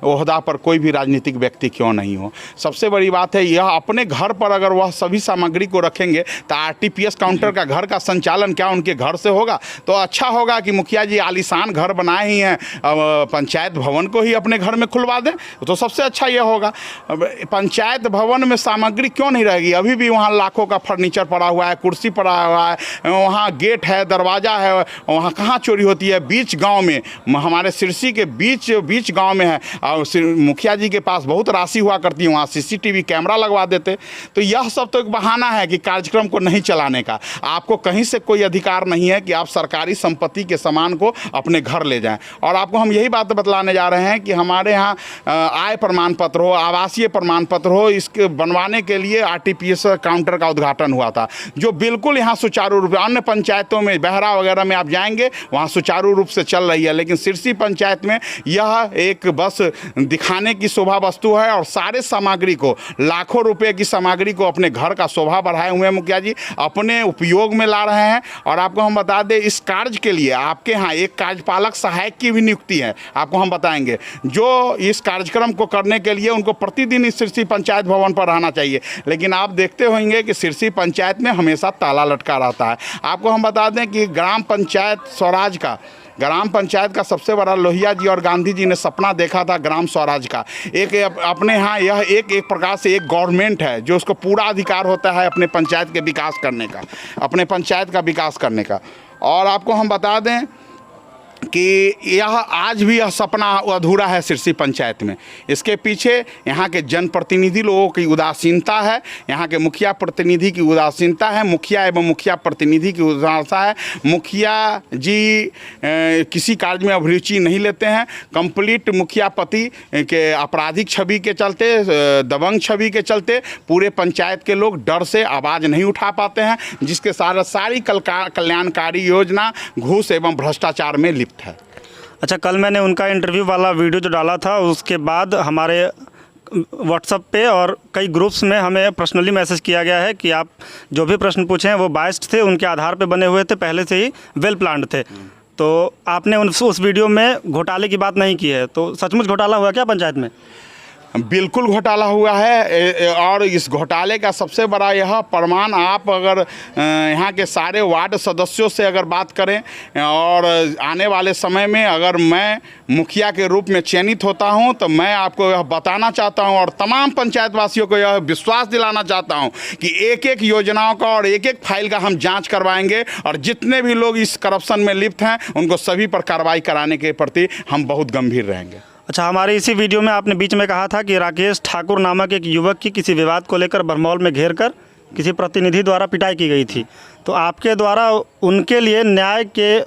ओहदा पर कोई भी राजनीतिक व्यक्ति क्यों नहीं हो। सबसे बड़ी बात है यह, अपने घर पर अगर वह सभी सामग्री को रखेंगे तो आरटीपीएस काउंटर का घर का संचालन क्या उनके घर से होगा? तो अच्छा होगा कि मुखिया जी आलीशान घर बनाए ही हैं, पंचायत भवन को ही अपने घर में खुलवा दें, तो सबसे अच्छा यह होगा। पंचायत भवन में सामग्री क्यों नहीं रहेगी? अभी भी वहाँ लाखों का फर्नीचर पड़ा हुआ है, कुर्सी पड़ा हुआ है, वहाँ गेट है, दरवाज़ा है, वहाँ कहाँ चोरी होती है? बीच गांव में, हमारे सिरसी के बीच गांव में है, और मुखिया जी के पास बहुत राशि हुआ करती है, वहाँ सीसीटीवी कैमरा लगवा देते। तो यह सब तो एक बहाना है कि कार्यक्रम को नहीं चलाने का। आपको कहीं से कोई अधिकार नहीं है कि आप सरकारी संपत्ति के सामान को अपने घर ले जाएं। और आपको हम यही बात बतलाने जा रहे हैं कि हमारे यहाँ आय प्रमाण पत्र हो, आवासीय प्रमाण पत्र हो, इसके बनवाने के लिए आरटीपीएस काउंटर का उद्घाटन हुआ था, जो बिल्कुल यहाँ सुचारू रूप से, अन्य पंचायतों में बहरा वगैरह में आप जाएंगे वहाँ सुचारू रूप से चल रही है, लेकिन सिरसी पंचायत में यह एक बस दिखाने की शोभा वस्तु है। और सारे सामग्री को, लाखों रुपए की सामग्री को अपने घर का शोभा बढ़ाए हुए मुखिया जी अपने उपयोग में ला रहे हैं। और आपको हम बता दें, इस कार्य के लिए आपके यहाँ एक कार्यपालक सहायक की भी नियुक्ति है, आपको हम बताएंगे, जो इस कार्यक्रम को करने के लिए उनको प्रतिदिन इस सिरसी पंचायत भवन पर रहना चाहिए। लेकिन आप देखते होंगे कि सिरसी पंचायत में हमेशा ताला लटका रहता है। आपको हम बता दें कि ग्राम पंचायत का सबसे बड़ा लोहिया जी और गांधी जी ने सपना देखा था ग्राम स्वराज का। एक अपने यहाँ यह एक प्रकार से एक गवर्नमेंट है जो उसको पूरा अधिकार होता है अपने पंचायत के विकास करने का, अपने पंचायत का विकास करने का। और आपको हम बता दें कि यह आज भी यह सपना अधूरा है सिरसी पंचायत में। इसके पीछे यहाँ के जनप्रतिनिधि लोगों की उदासीनता है, यहाँ के मुखिया प्रतिनिधि की उदासीनता है, मुखिया एवं मुखिया प्रतिनिधि की उदासीनता है। मुखिया जी किसी कार्य में अभिरुचि नहीं लेते हैं। कंप्लीट मुखिया पति के आपराधिक छवि के चलते, दबंग छवि के चलते पूरे पंचायत के लोग डर से आवाज़ नहीं उठा पाते हैं, जिसके सारी कल्याणकारी योजना घूस एवं भ्रष्टाचार में लिप्त है। अच्छा, कल मैंने उनका इंटरव्यू वाला वीडियो जो डाला था, उसके बाद हमारे व्हाट्सएप पे और कई ग्रुप्स में हमें पर्सनली मैसेज किया गया है कि आप जो भी प्रश्न पूछे हैं वो बायस्ड थे, उनके आधार पे बने हुए थे, पहले से ही वेल प्लान्ड थे। तो आपने उस वीडियो में घोटाले की बात नहीं की है, तो सचमुच घोटाला हुआ क्या पंचायत में? बिल्कुल घोटाला हुआ है। और इस घोटाले का सबसे बड़ा यह प्रमाण, आप अगर यहाँ के सारे वार्ड सदस्यों से अगर बात करें और आने वाले समय में अगर मैं मुखिया के रूप में चयनित होता हूँ, तो मैं आपको यह बताना चाहता हूँ और तमाम पंचायत वासियों को यह विश्वास दिलाना चाहता हूँ कि एक एक योजनाओं का और एक एक फाइल का हम जांच करवाएंगे, और जितने भी लोग इस करप्शन में लिप्त हैं उनको सभी पर कार्रवाई कराने के प्रति हम बहुत गंभीर रहेंगे। अच्छा, हमारे इसी वीडियो में आपने बीच में कहा था कि राकेश ठाकुर नामक एक युवक की किसी विवाद को लेकर बरमौल में घेर कर किसी प्रतिनिधि द्वारा पिटाई की गई थी, तो आपके द्वारा उनके लिए न्याय के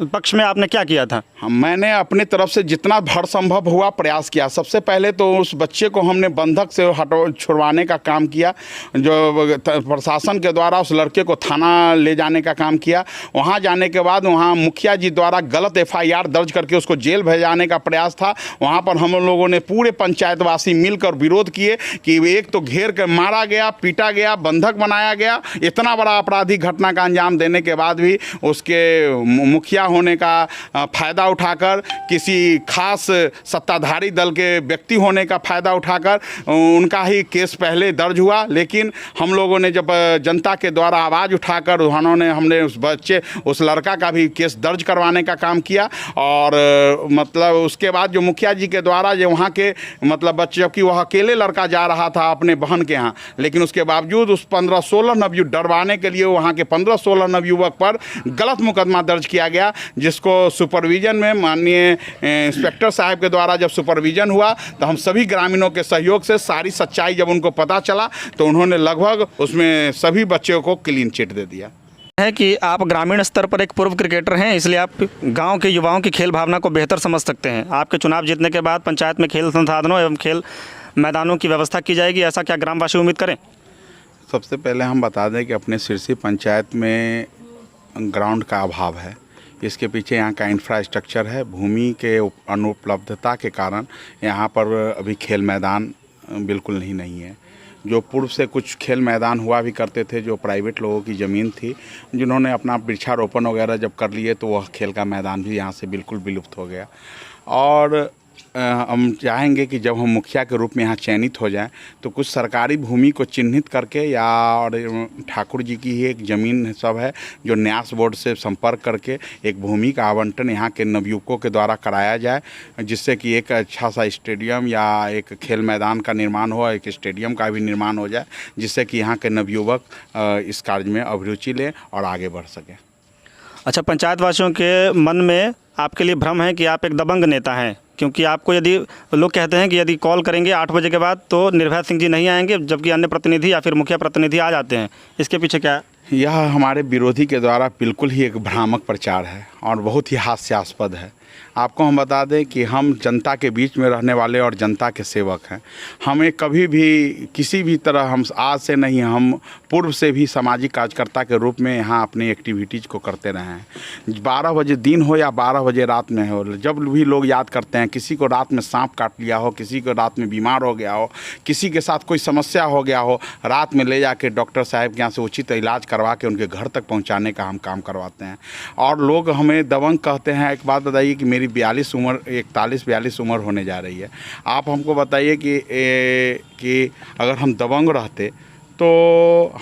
पक्ष में आपने क्या किया था? मैंने अपनी तरफ से जितना भर संभव हुआ प्रयास किया। सबसे पहले तो उस बच्चे को हमने बंधक से छुड़वाने का काम किया, जो प्रशासन के द्वारा उस लड़के को थाना ले जाने का काम किया। वहाँ जाने के बाद वहाँ मुखिया जी द्वारा गलत FIR दर्ज करके उसको जेल भेजाने का प्रयास था। वहाँ पर हम लोगों ने पूरे पंचायतवासी मिलकर विरोध किए कि एक तो घेर कर मारा गया, पीटा गया, बंधक बनाया गया। इतना बड़ा आपराधिक घटना का अंजाम देने के बाद भी उसके मुखिया होने का फ़ायदा उठाकर, किसी खास सत्ताधारी दल के व्यक्ति होने का फ़ायदा उठाकर उनका ही केस पहले दर्ज हुआ। लेकिन हम लोगों ने जब जनता के द्वारा आवाज़ उठाकर हमने उस लड़का का भी केस दर्ज करवाने का काम किया। और मतलब उसके बाद जो मुखिया जी के द्वारा जो वहाँ के मतलब बच्चे, जबकि वह अकेले लड़का जा रहा था अपने बहन के यहाँ, लेकिन उसके बावजूद उस 15-16 नवयुवक डरवाने के लिए वहाँ के 15-16 नवयुवक पर गलत मुकदमा दर्ज किया गया, जिसको सुपरविजन में माननीय इंस्पेक्टर साहब के द्वारा जब सुपरविजन हुआ तो हम सभी ग्रामीणों के सहयोग से सारी सच्चाई जब उनको पता चला तो उन्होंने लगभग उसमें सभी बच्चों को क्लीन चिट दे दिया। है कि आप ग्रामीण स्तर पर एक पूर्व क्रिकेटर हैं, इसलिए आप गांव के युवाओं की खेल भावना को बेहतर समझ सकते हैं। आपके चुनाव जीतने के बाद पंचायत में खेल संसाधनों एवं खेल मैदानों की व्यवस्था की जाएगी, ऐसा क्या ग्रामवासी उम्मीद करें? सबसे पहले हम बता दें कि अपने सिरसी पंचायत में ग्राउंड का अभाव है। इसके पीछे यहाँ का इंफ्रास्ट्रक्चर है। भूमि के अनुपलब्धता के कारण यहाँ पर अभी खेल मैदान बिल्कुल नहीं है। जो पूर्व से कुछ खेल मैदान हुआ भी करते थे, जो प्राइवेट लोगों की ज़मीन थी, जिन्होंने अपना वृक्षारोपण वगैरह जब कर लिए तो वह खेल का मैदान भी यहाँ से बिल्कुल विलुप्त हो गया। और हम चाहेंगे कि जब हम मुखिया के रूप में यहाँ चयनित हो जाएं तो कुछ सरकारी भूमि को चिन्हित करके या और ठाकुर जी की ही एक ज़मीन सब है जो न्यास बोर्ड से संपर्क करके एक भूमि का आवंटन यहाँ के नवयुवकों के द्वारा कराया जाए, जिससे कि एक अच्छा सा स्टेडियम या एक खेल मैदान का निर्माण हो, एक स्टेडियम का भी निर्माण हो जाए, जिससे कि यहाँ के नवयुवक इस कार्य में अभिरुचि लें और आगे बढ़ सकें। अच्छा, पंचायत वासियों के मन में आपके लिए भ्रम है कि आप एक दबंग नेता हैं, क्योंकि आपको यदि लोग कहते हैं कि यदि कॉल करेंगे 8 बजे के बाद तो निर्भय सिंह जी नहीं आएंगे, जबकि अन्य प्रतिनिधि या फिर मुखिया प्रतिनिधि आ जाते हैं। इसके पीछे क्या है? यह हमारे विरोधी के द्वारा बिल्कुल ही एक भ्रामक प्रचार है और बहुत ही हास्यास्पद है। आपको हम बता दें कि हम जनता के बीच में रहने वाले और जनता के सेवक हैं। हमें कभी भी किसी भी तरह, हम आज से नहीं, हम पूर्व से भी सामाजिक कार्यकर्ता के रूप में यहाँ अपनी एक्टिविटीज़ को करते रहे हैं। 12 बजे दिन हो या 12 बजे रात में हो, जब भी लोग याद करते हैं, किसी को रात में सांप काट लिया हो, किसी को रात में बीमार हो गया हो, किसी के साथ कोई समस्या हो गया हो, रात में ले जाके डॉक्टर साहब के यहाँ से उचित इलाज करवा के उनके घर तक पहुँचाने का हम काम करवाते हैं। और लोग हमें दबंग कहते हैं। एक बात बताइए कि मेरी 41-42 उम्र होने जा रही है। आप हमको बताइए कि अगर हम दबंग रहते तो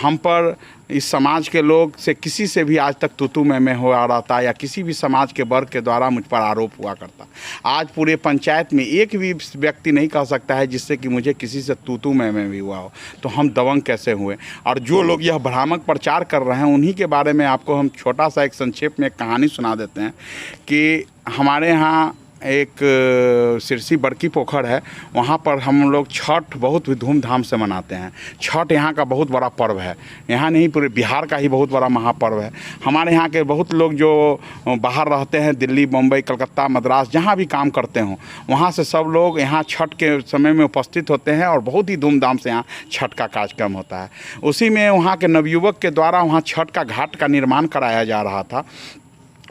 हम पर इस समाज के लोग से किसी से भी आज तक तू मैं हो आ रहा था, या किसी भी समाज के वर्ग के द्वारा मुझ पर आरोप हुआ करता। आज पूरे पंचायत में एक भी व्यक्ति नहीं कह सकता है जिससे कि मुझे किसी से तू मैं भी हुआ हो, तो हम दबंग कैसे हुए? और जो लोग यह भ्रामक प्रचार कर रहे हैं उन्हीं के बारे में आपको हम छोटा सा एक संक्षेप में एक कहानी सुना देते हैं कि हमारे यहाँ एक सिरसी बड़की पोखर है, वहाँ पर हम लोग छठ बहुत धूमधाम से मनाते हैं। छठ यहाँ का बहुत बड़ा पर्व है, यहाँ नहीं पूरे बिहार का ही बहुत बड़ा महापर्व है। हमारे यहाँ के बहुत लोग जो बाहर रहते हैं, दिल्ली, मुंबई, कलकत्ता, मद्रास, जहाँ भी काम करते हों, वहाँ से सब लोग यहाँ छठ के समय में उपस्थित होते हैं और बहुत ही धूमधाम से यहाँ छठ का कार्यक्रम होता है। उसी में वहाँ के नवयुवक के द्वारा वहाँ छठ का घाट का निर्माण कराया जा रहा था।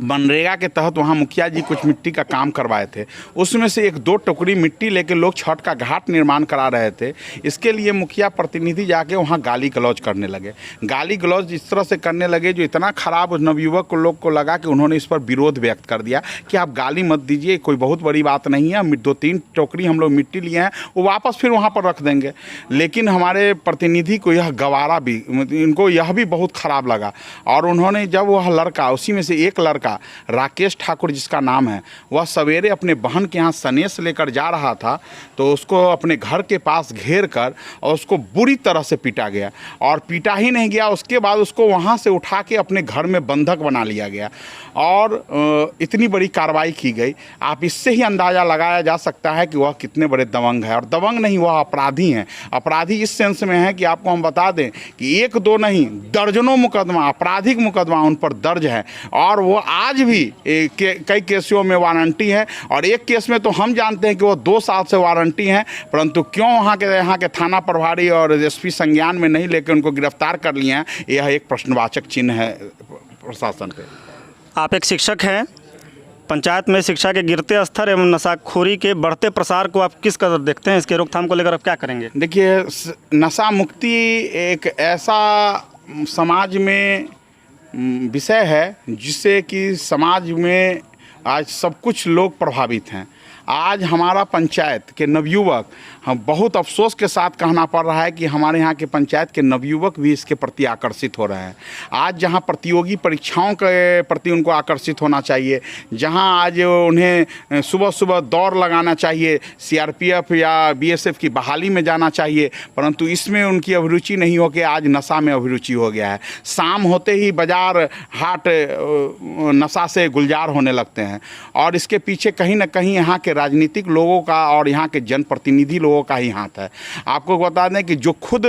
मनरेगा के तहत वहाँ मुखिया जी कुछ मिट्टी का काम करवाए थे, उसमें से 1-2 टोकरी मिट्टी लेके लोग छठ का घाट निर्माण करा रहे थे। इसके लिए मुखिया प्रतिनिधि जाके वहाँ गाली गलौज करने लगे। गाली गलौज इस तरह से करने लगे जो इतना ख़राब उस नवयुवक को लोग को लगा कि उन्होंने इस पर विरोध व्यक्त कर दिया कि आप गाली मत दीजिए, कोई बहुत बड़ी बात नहीं है, 2-3 टोकरी हम लोग मिट्टी लिए हैं, वो वापस फिर वहाँ पर रख देंगे। लेकिन हमारे प्रतिनिधि को यह गवारा भी, इनको यह भी बहुत ख़राब लगा और उन्होंने जब वह लड़का, उसी में से एक लड़का राकेश ठाकुर जिसका नाम है, वह सवेरे अपने बहन के यहाँ सनेस लेकर जा रहा था तो उसको अपने घर के पास घेर कर और उसको बुरी तरह से पीटा गया। और पीटा ही नहीं गया, उसके बाद उसको वहाँ से उठा के अपने घर में बंधक बना लिया गया और इतनी बड़ी कार्रवाई की गई। आप इससे ही अंदाज़ा लगाया जा सकता है कि वह कितने बड़े दबंग है। और दबंग नहीं, वह अपराधी हैं। अपराधी इस सेंस में है कि आपको हम बता दें कि 1-2 नहीं, दर्जनों मुकदमा, आपराधिक मुकदमा उन पर दर्ज है और वो आज भी कई केसों में वारंटी है। और एक केस में तो हम जानते हैं कि वो 2 साल से वारंटी है, परंतु क्यों यहाँ के थाना प्रभारी और एसपी संज्ञान में नहीं लेकर उनको गिरफ्तार कर लिए हैं, यह एक प्रश्नवाचक चिन्ह है प्रशासन पे। आप एक शिक्षक हैं, पंचायत में शिक्षा के गिरते स्तर एवं नशाखोरी के बढ़ते प्रसार को आप किस कदर देखते हैं? इसके रोकथाम को लेकर आप क्या करेंगे? देखिए, नशा मुक्ति एक ऐसा समाज में विषय है जिससे कि समाज में आज सब कुछ लोग प्रभावित हैं। आज हमारा पंचायत के नवयुवक, हम बहुत अफसोस के साथ कहना पड़ रहा है कि हमारे यहाँ के पंचायत के नवयुवक भी इसके प्रति आकर्षित हो रहे हैं। आज जहाँ प्रतियोगी परीक्षाओं के प्रति उनको आकर्षित होना चाहिए, जहाँ आज उन्हें सुबह सुबह दौड़ लगाना चाहिए, सीआरपीएफ या बीएसएफ की बहाली में जाना चाहिए, परंतु इसमें उनकी अभिरुचि नहीं हो के आज नशा में अभिरुचि हो गया है। शाम होते ही बाजार हाट नशा से गुलजार होने लगते हैं और इसके पीछे कहीं ना कहीं यहाँ के राजनीतिक लोगों का और यहाँ के जनप्रतिनिधि लोगों का ही हाथ है। आपको बता दें कि जो खुद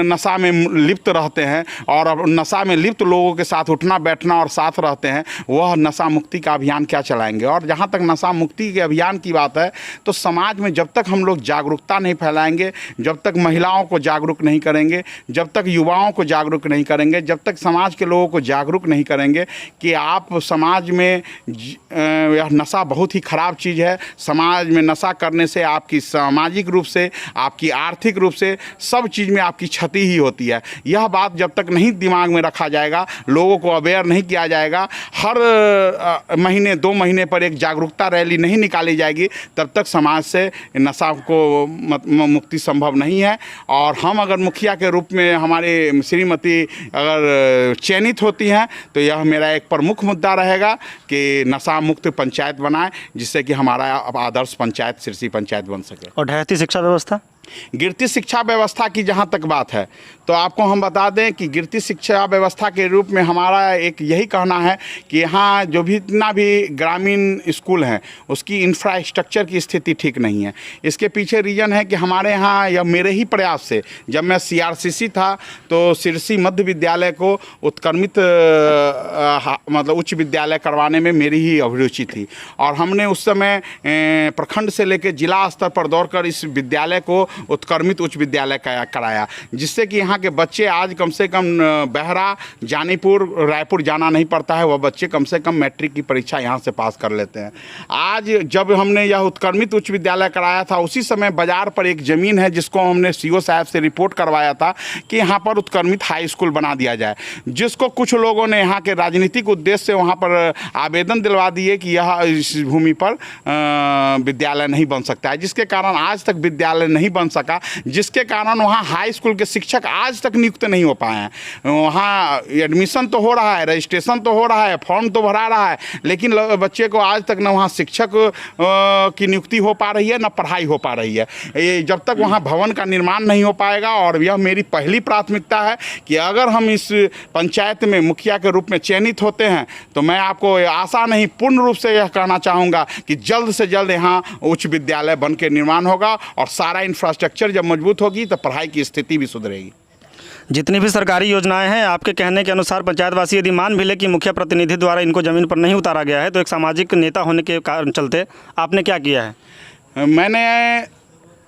नशा में लिप्त रहते हैं और नशा में लिप्त लोगों के साथ उठना बैठना और साथ रहते हैं, वह नशा मुक्ति का अभियान क्या चलाएंगे। और जहाँ तक नशा मुक्ति के अभियान की बात है, तो समाज में जब तक हम लोग जागरूकता नहीं फैलाएंगे, जब तक महिलाओं को जागरूक नहीं करेंगे, जब तक युवाओं को जागरूक नहीं करेंगे, जब तक समाज के लोगों को जागरूक नहीं करेंगे कि आप समाज में यह नशा बहुत ही ख़राब चीज़ है, समाज में नशा करने से आपकी सामाजिक रूप से, आपकी आर्थिक रूप से, सब चीज़ में आपकी क्षति ही होती है। यह बात जब तक नहीं दिमाग में रखा जाएगा, लोगों को अवेयर नहीं किया जाएगा, हर महीने 2 महीने पर एक जागरूकता रैली नहीं निकाली जाएगी, तब तक समाज से नशा को मुक्ति संभव नहीं है। और हम अगर मुखिया के रूप में हमारे श्रीमती अगर चयनित होती हैं, तो यह मेरा एक प्रमुख मुद्दा रहेगा कि नशा मुक्त पंचायत बनाएं, जिससे कि हमारा आदर्श पंचायत सिरसी पंचायत बन सके। और ढहती शिक्षा व्यवस्था, गिरती शिक्षा व्यवस्था की जहाँ तक बात है, तो आपको हम बता दें कि गिरती शिक्षा व्यवस्था के रूप में हमारा एक यही कहना है कि यहाँ जो भी इतना भी ग्रामीण स्कूल हैं, उसकी इंफ्रास्ट्रक्चर की स्थिति ठीक नहीं है। इसके पीछे रीज़न है कि हमारे यहाँ या मेरे ही प्रयास से, जब मैं CRCC था तो सिरसी मध्य विद्यालय को उत्क्रमित मतलब उच्च विद्यालय करवाने में मेरी ही अभिरुचि थी। और हमने उस समय प्रखंड से लेकर जिला स्तर पर दौड़कर इस विद्यालय को उत्क्रमित उच्च विद्यालय कराया, जिससे कि यहाँ के बच्चे आज कम से कम बहरा, जानीपुर, रायपुर जाना नहीं पड़ता है। वह बच्चे कम से कम मैट्रिक की परीक्षा यहाँ से पास कर लेते हैं। आज जब हमने यह उत्क्रमित उच्च विद्यालय कराया था, उसी समय बाजार पर एक ज़मीन है जिसको हमने CO साहब से रिपोर्ट करवाया था कि यहाँ पर उत्क्रमित हाई स्कूल बना दिया जाए, जिसको कुछ लोगों ने यहाँ के राजनीतिक उद्देश्य से वहाँ पर आवेदन दिलवा दिए कि यह इस भूमि पर विद्यालय नहीं बन सकता है, जिसके कारण आज तक विद्यालय नहीं बन सका, जिसके कारण वहाँ हाई स्कूल के शिक्षक आज तक नियुक्त नहीं हो पाए हैं। वहाँ एडमिशन तो हो रहा है, रजिस्ट्रेशन तो हो रहा है, फॉर्म तो भरा रहा है, लेकिन बच्चे को आज तक न वहाँ शिक्षक की नियुक्ति हो पा रही है, न पढ़ाई हो पा रही है। ये जब तक वहाँ भवन का निर्माण नहीं हो पाएगा, और यह मेरी पहली प्राथमिकता है कि अगर हम इस पंचायत में मुखिया के रूप में चयनित होते हैं, तो मैं आपको आशा नहीं, पूर्ण रूप से यह कहना चाहूँगा कि जल्द से जल्द यहाँ उच्च विद्यालय बन के निर्माण होगा, और सारा इंफ्रास्ट्रक्चर जब मजबूत होगी तो पढ़ाई की स्थिति भी सुधरेगी। जितनी भी सरकारी योजनाएं हैं, आपके कहने के अनुसार पंचायतवासी यदि मान भी ले कि मुखिया प्रतिनिधि द्वारा इनको ज़मीन पर नहीं उतारा गया है, तो एक सामाजिक नेता होने के कारण चलते आपने क्या किया है? मैंने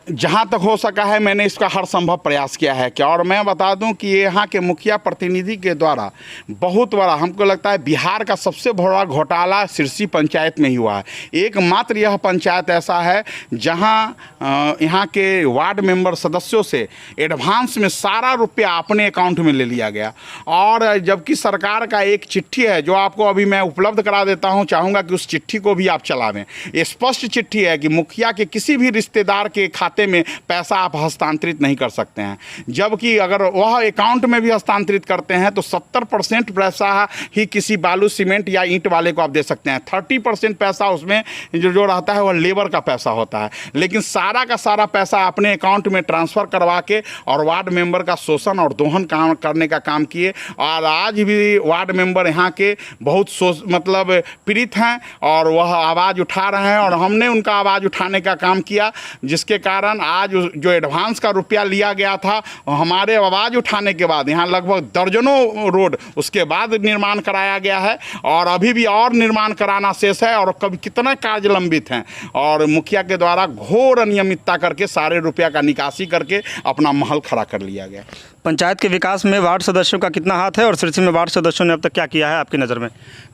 जहाँ तक हो सका है मैंने इसका हर संभव प्रयास किया है क्या। और मैं बता दूं कि यहाँ के मुखिया प्रतिनिधि के द्वारा बहुत बड़ा, हमको लगता है बिहार का सबसे बड़ा घोटाला सिरसी पंचायत में ही हुआ है। एकमात्र यह पंचायत ऐसा है जहाँ यहाँ के वार्ड मेंबर सदस्यों से एडवांस में सारा रुपया अपने अकाउंट में ले लिया गया। और जबकि सरकार का एक चिट्ठी है जो आपको अभी मैं उपलब्ध करा देता हूँ, चाहूँगा कि उस चिट्ठी को भी आप चलावें। ये स्पष्ट चिट्ठी है कि मुखिया के किसी भी रिश्तेदार के खाते में पैसा आप हस्तांतरित नहीं कर सकते हैं, जबकि अगर वह अकाउंट में भी हस्तांतरित करते हैं तो 70% पैसा ही किसी बालू सीमेंट या ईंट वाले को आप दे सकते हैं। 30% पैसा उसमें जो रहता है वह लेबर का पैसा होता है। लेकिन सारा का सारा पैसा अपने अकाउंट में ट्रांसफ़र करवा के और वार्ड मेंबर का शोषण और दोहन काम करने का काम किए। और आज भी वार्ड मेंबर यहाँ के बहुत मतलब पीड़ित हैं और वह आवाज़ उठा रहे हैं, और हमने उनका आवाज़ उठाने का काम किया, जिसके कारण आज जो एडवांस का रुपया लिया गया था, हमारे आवाज़ उठाने के बाद यहाँ लगभग दर्जनों रोड उसके बाद निर्माण कराया गया है, और अभी भी और निर्माण कराना शेष है, और कभी कितना कार्य लंबित हैं। और मुखिया के द्वारा घोर अनियमितता करके सारे रुपया का निकासी करके अपना महल खड़ा कर लिया गया। पंचायत के विकास में वार्ड सदस्यों का कितना हाथ है, और सिरसी में वार्ड सदस्यों ने अब तक क्या किया है आपकी नज़र में?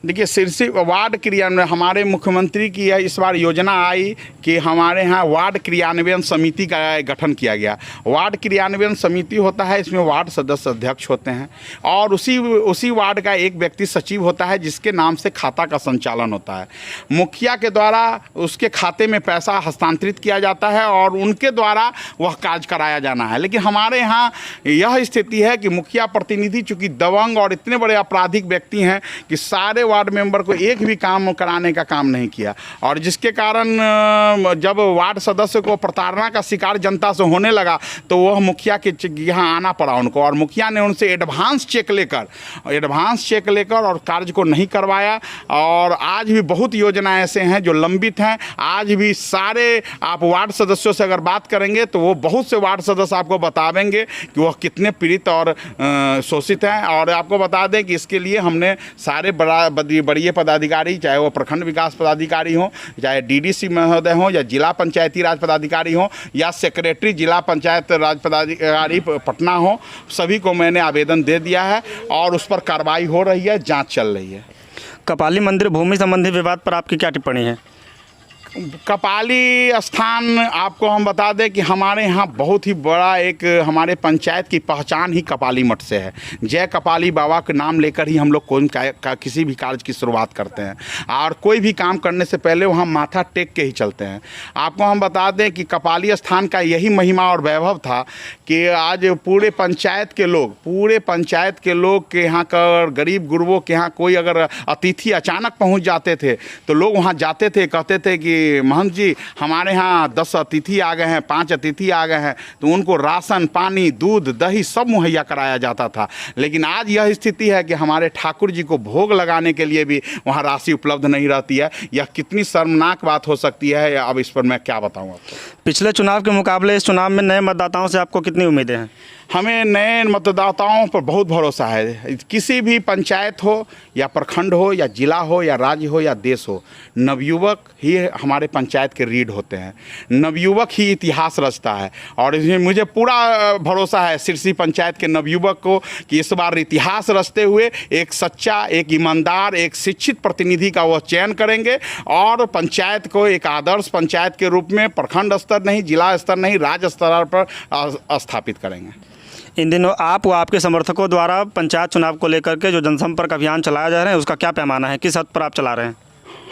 देखिए, सिरसी वार्ड क्रियान्वयन, हमारे मुख्यमंत्री की यह इस बार योजना आई कि हमारे यहाँ वार्ड क्रियान्वयन समिति का गठन किया गया। वार्ड क्रियान्वयन समिति होता है, इसमें वार्ड सदस्य अध्यक्ष होते हैं, और उसी वार्ड का एक व्यक्ति सचिव होता है, जिसके नाम से खाता का संचालन होता है। मुखिया के द्वारा उसके खाते में पैसा हस्तांतरित किया जाता है और उनके द्वारा वह कार्य कराया जाना है। लेकिन हमारे यहाँ यह स्थिति है कि मुखिया प्रतिनिधि चूंकि दबंग और इतने बड़े आपराधिक व्यक्ति हैं कि सारे वार्ड मेंबर को एक भी काम कराने का काम नहीं किया, और जिसके कारण जब वार्ड सदस्य को प्रताड़ना सेवा का शिकार जनता से होने लगा तो वह मुखिया के यहाँ आना पड़ा उनको, और मुखिया ने उनसे एडवांस चेक लेकर और कार्य को नहीं करवाया। और आज भी बहुत योजनाएं ऐसे हैं जो लंबित हैं। आज भी सारे आप वार्ड सदस्यों से अगर बात करेंगे तो वो बहुत से वार्ड सदस्य आपको बतावेंगे कि वह कितने पीड़ित और शोषित हैं। और आपको बता दें कि इसके लिए हमने सारे बड़े पदाधिकारी, चाहे वो प्रखंड विकास पदाधिकारी हों, चाहे डीडीसी महोदय हों, या जिला पंचायती राज पदाधिकारी हों, या सेक्रेटरी जिला पंचायत राज पदाधिकारी पटना हो, सभी को मैंने आवेदन दे दिया है और उस पर कार्रवाई हो रही है, जांच चल रही है। कपाली मंदिर भूमि संबंधी विवाद पर आपकी क्या टिप्पणी है? कपाली स्थान आपको हम बता दें कि हमारे यहाँ बहुत ही बड़ा एक हमारे पंचायत की पहचान ही कपाली मठ से है। जय कपाली बाबा के नाम लेकर ही हम लोग किसी भी कार्य की शुरुआत करते हैं, और कोई भी काम करने से पहले वहाँ माथा टेक के ही चलते हैं। आपको हम बता दें कि कपाली स्थान का यही महिमा और वैभव था कि आज पूरे पंचायत के लोग के यहाँ का गरीब गुरुओं के यहाँ कोई अगर अतिथि अचानक पहुँच जाते थे तो लोग वहाँ जाते थे, कहते थे कि महंत जी हमारे यहाँ 10 अतिथि आ गए हैं, 5 अतिथि आ गए हैं, तो उनको राशन, पानी, दूध, दही सब मुहैया कराया जाता था। लेकिन आज यह स्थिति है कि हमारे ठाकुर जी को भोग लगाने के लिए भी वहाँ राशि उपलब्ध नहीं रहती है। यह कितनी शर्मनाक बात हो सकती है, अब इस पर मैं क्या बताऊँ आपको। पिछले चुनाव के मुकाबले इस चुनाव में नए मतदाताओं से आपको कितनी उम्मीदें हैं? हमें नए मतदाताओं पर बहुत भरोसा है। किसी भी पंचायत हो या प्रखंड हो या जिला हो या राज्य हो या देश हो, नवयुवक ही हमारे पंचायत के रीढ़ होते हैं। नवयुवक ही इतिहास रचता है, और इसमें मुझे पूरा भरोसा है सिरसी पंचायत के नवयुवक को कि इस बार इतिहास रचते हुए एक सच्चा, एक ईमानदार, एक शिक्षित प्रतिनिधि का वह चयन करेंगे और पंचायत को एक आदर्श पंचायत के रूप में प्रखंड स्तर नहीं, जिला स्तर नहीं, राज्य स्तर पर स्थापित करेंगे। इन दिनों आप व आपके समर्थकों द्वारा पंचायत चुनाव को लेकर के जो जनसंपर्क अभियान चलाया जा रहा है उसका क्या पैमाना है, किस हद पर आप चला रहे हैं?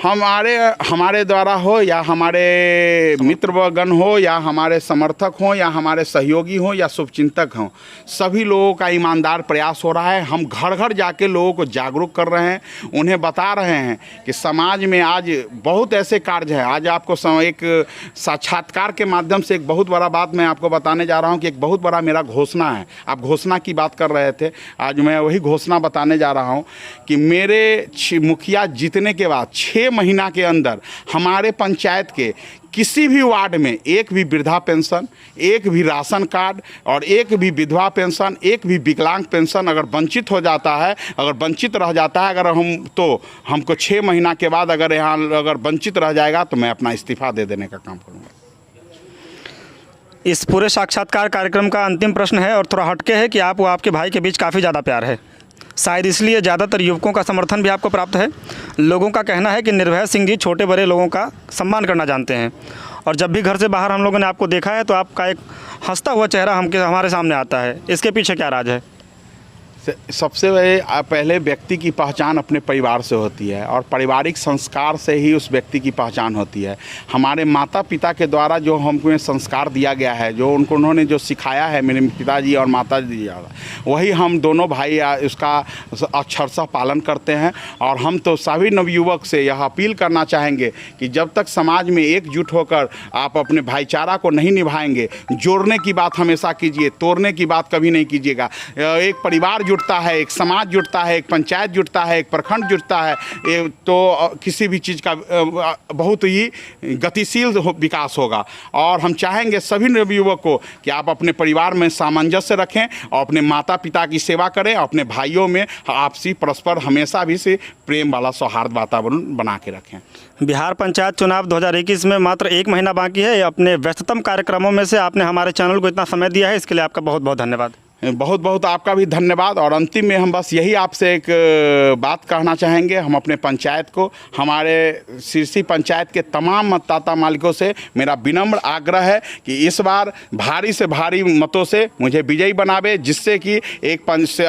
हमारे द्वारा हो या हमारे मित्रगण हो या हमारे समर्थक हों या हमारे सहयोगी हों या शुभचिंतक हों, सभी लोगों का ईमानदार प्रयास हो रहा है। हम घर घर जाके लोगों को जागरूक कर रहे हैं, उन्हें बता रहे हैं कि समाज में आज बहुत ऐसे कार्य हैं। आज आपको एक साक्षात्कार के माध्यम से एक बहुत बड़ा बात मैं आपको बताने जा रहा हूं कि एक बहुत बड़ा मेरा घोषणा है। आप घोषणा की बात कर रहे थे, आज मैं वही घोषणा बताने जा रहा हूं कि मेरे मुखिया जीतने के बाद 6 महीना के अंदर हमारे पंचायत के किसी भी वार्ड में एक भी वृद्धा पेंशन, एक भी राशन कार्ड और एक भी विधवा पेंशन, एक भी विकलांग पेंशन अगर वंचित हो जाता है, अगर वंचित रह जाता है, हमको 6 महीना के बाद अगर वंचित रह जाएगा तो मैं अपना इस्तीफा दे देने का काम करूँगा। इस पूरे साक्षात्कार कार्यक्रम का अंतिम प्रश्न है और थोड़ा हटके है कि आप व आपके भाई के बीच काफ़ी ज़्यादा प्यार है, शायद इसलिए ज़्यादातर युवकों का समर्थन भी आपको प्राप्त है। लोगों का कहना है कि निर्भय सिंह जी छोटे बड़े लोगों का सम्मान करना जानते हैं, और जब भी घर से बाहर हम लोगों ने आपको देखा है तो आपका एक हंसता हुआ चेहरा हमारे सामने आता है। इसके पीछे क्या राज है? सबसे पहले व्यक्ति की पहचान अपने परिवार से होती है और पारिवारिक संस्कार से ही उस व्यक्ति की पहचान होती है। हमारे माता पिता के द्वारा जो हमको संस्कार दिया गया है, जो उन्होंने जो सिखाया है मेरे पिताजी और माताजी, वही हम दोनों भाई उसका अक्षरशः पालन करते हैं। और हम तो सभी नवयुवक से यह अपील करना चाहेंगे कि जब तक समाज में एकजुट होकर आप अपने भाईचारा को नहीं निभाएंगे, जोड़ने की बात हमेशा कीजिए, तोड़ने की बात कभी नहीं कीजिएगा। एक परिवार जुटता है, एक समाज जुटता है, एक पंचायत जुटता है, एक प्रखंड जुटता है, तो किसी भी चीज़ का बहुत ही गतिशील विकास होगा। और हम चाहेंगे सभी नवयुवक को कि आप अपने परिवार में सामंजस्य रखें और अपने माता पिता की सेवा करें, और अपने भाइयों में आपसी परस्पर हमेशा भी से प्रेम वाला सौहार्द वातावरण बना के रखें। बिहार पंचायत चुनाव 2021 में मात्र 1 महीना बाकी है। अपने व्यस्ततम कार्यक्रमों में से आपने हमारे चैनल को इतना समय दिया है, इसके लिए आपका बहुत बहुत धन्यवाद। बहुत बहुत आपका भी धन्यवाद। और अंतिम में हम बस यही आपसे एक बात कहना चाहेंगे। हम अपने पंचायत को, हमारे सिरसी पंचायत के तमाम मतदाता मालिकों से मेरा विनम्र आग्रह है कि इस बार भारी से भारी मतों से मुझे विजयी बनावे, जिससे कि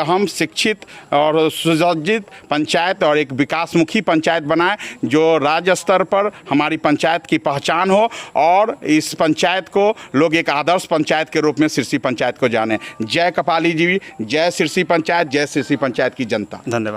हम शिक्षित और सुसज्जित पंचायत और एक विकासमुखी पंचायत बनाएं, जो राज्य स्तर पर हमारी पंचायत की पहचान हो और इस पंचायत को लोग एक आदर्श पंचायत के रूप में सिरसी पंचायत को जाने। जय कपाली जी, जय सिरसी पंचायत, जय सिरसी पंचायत की जनता। धन्यवाद।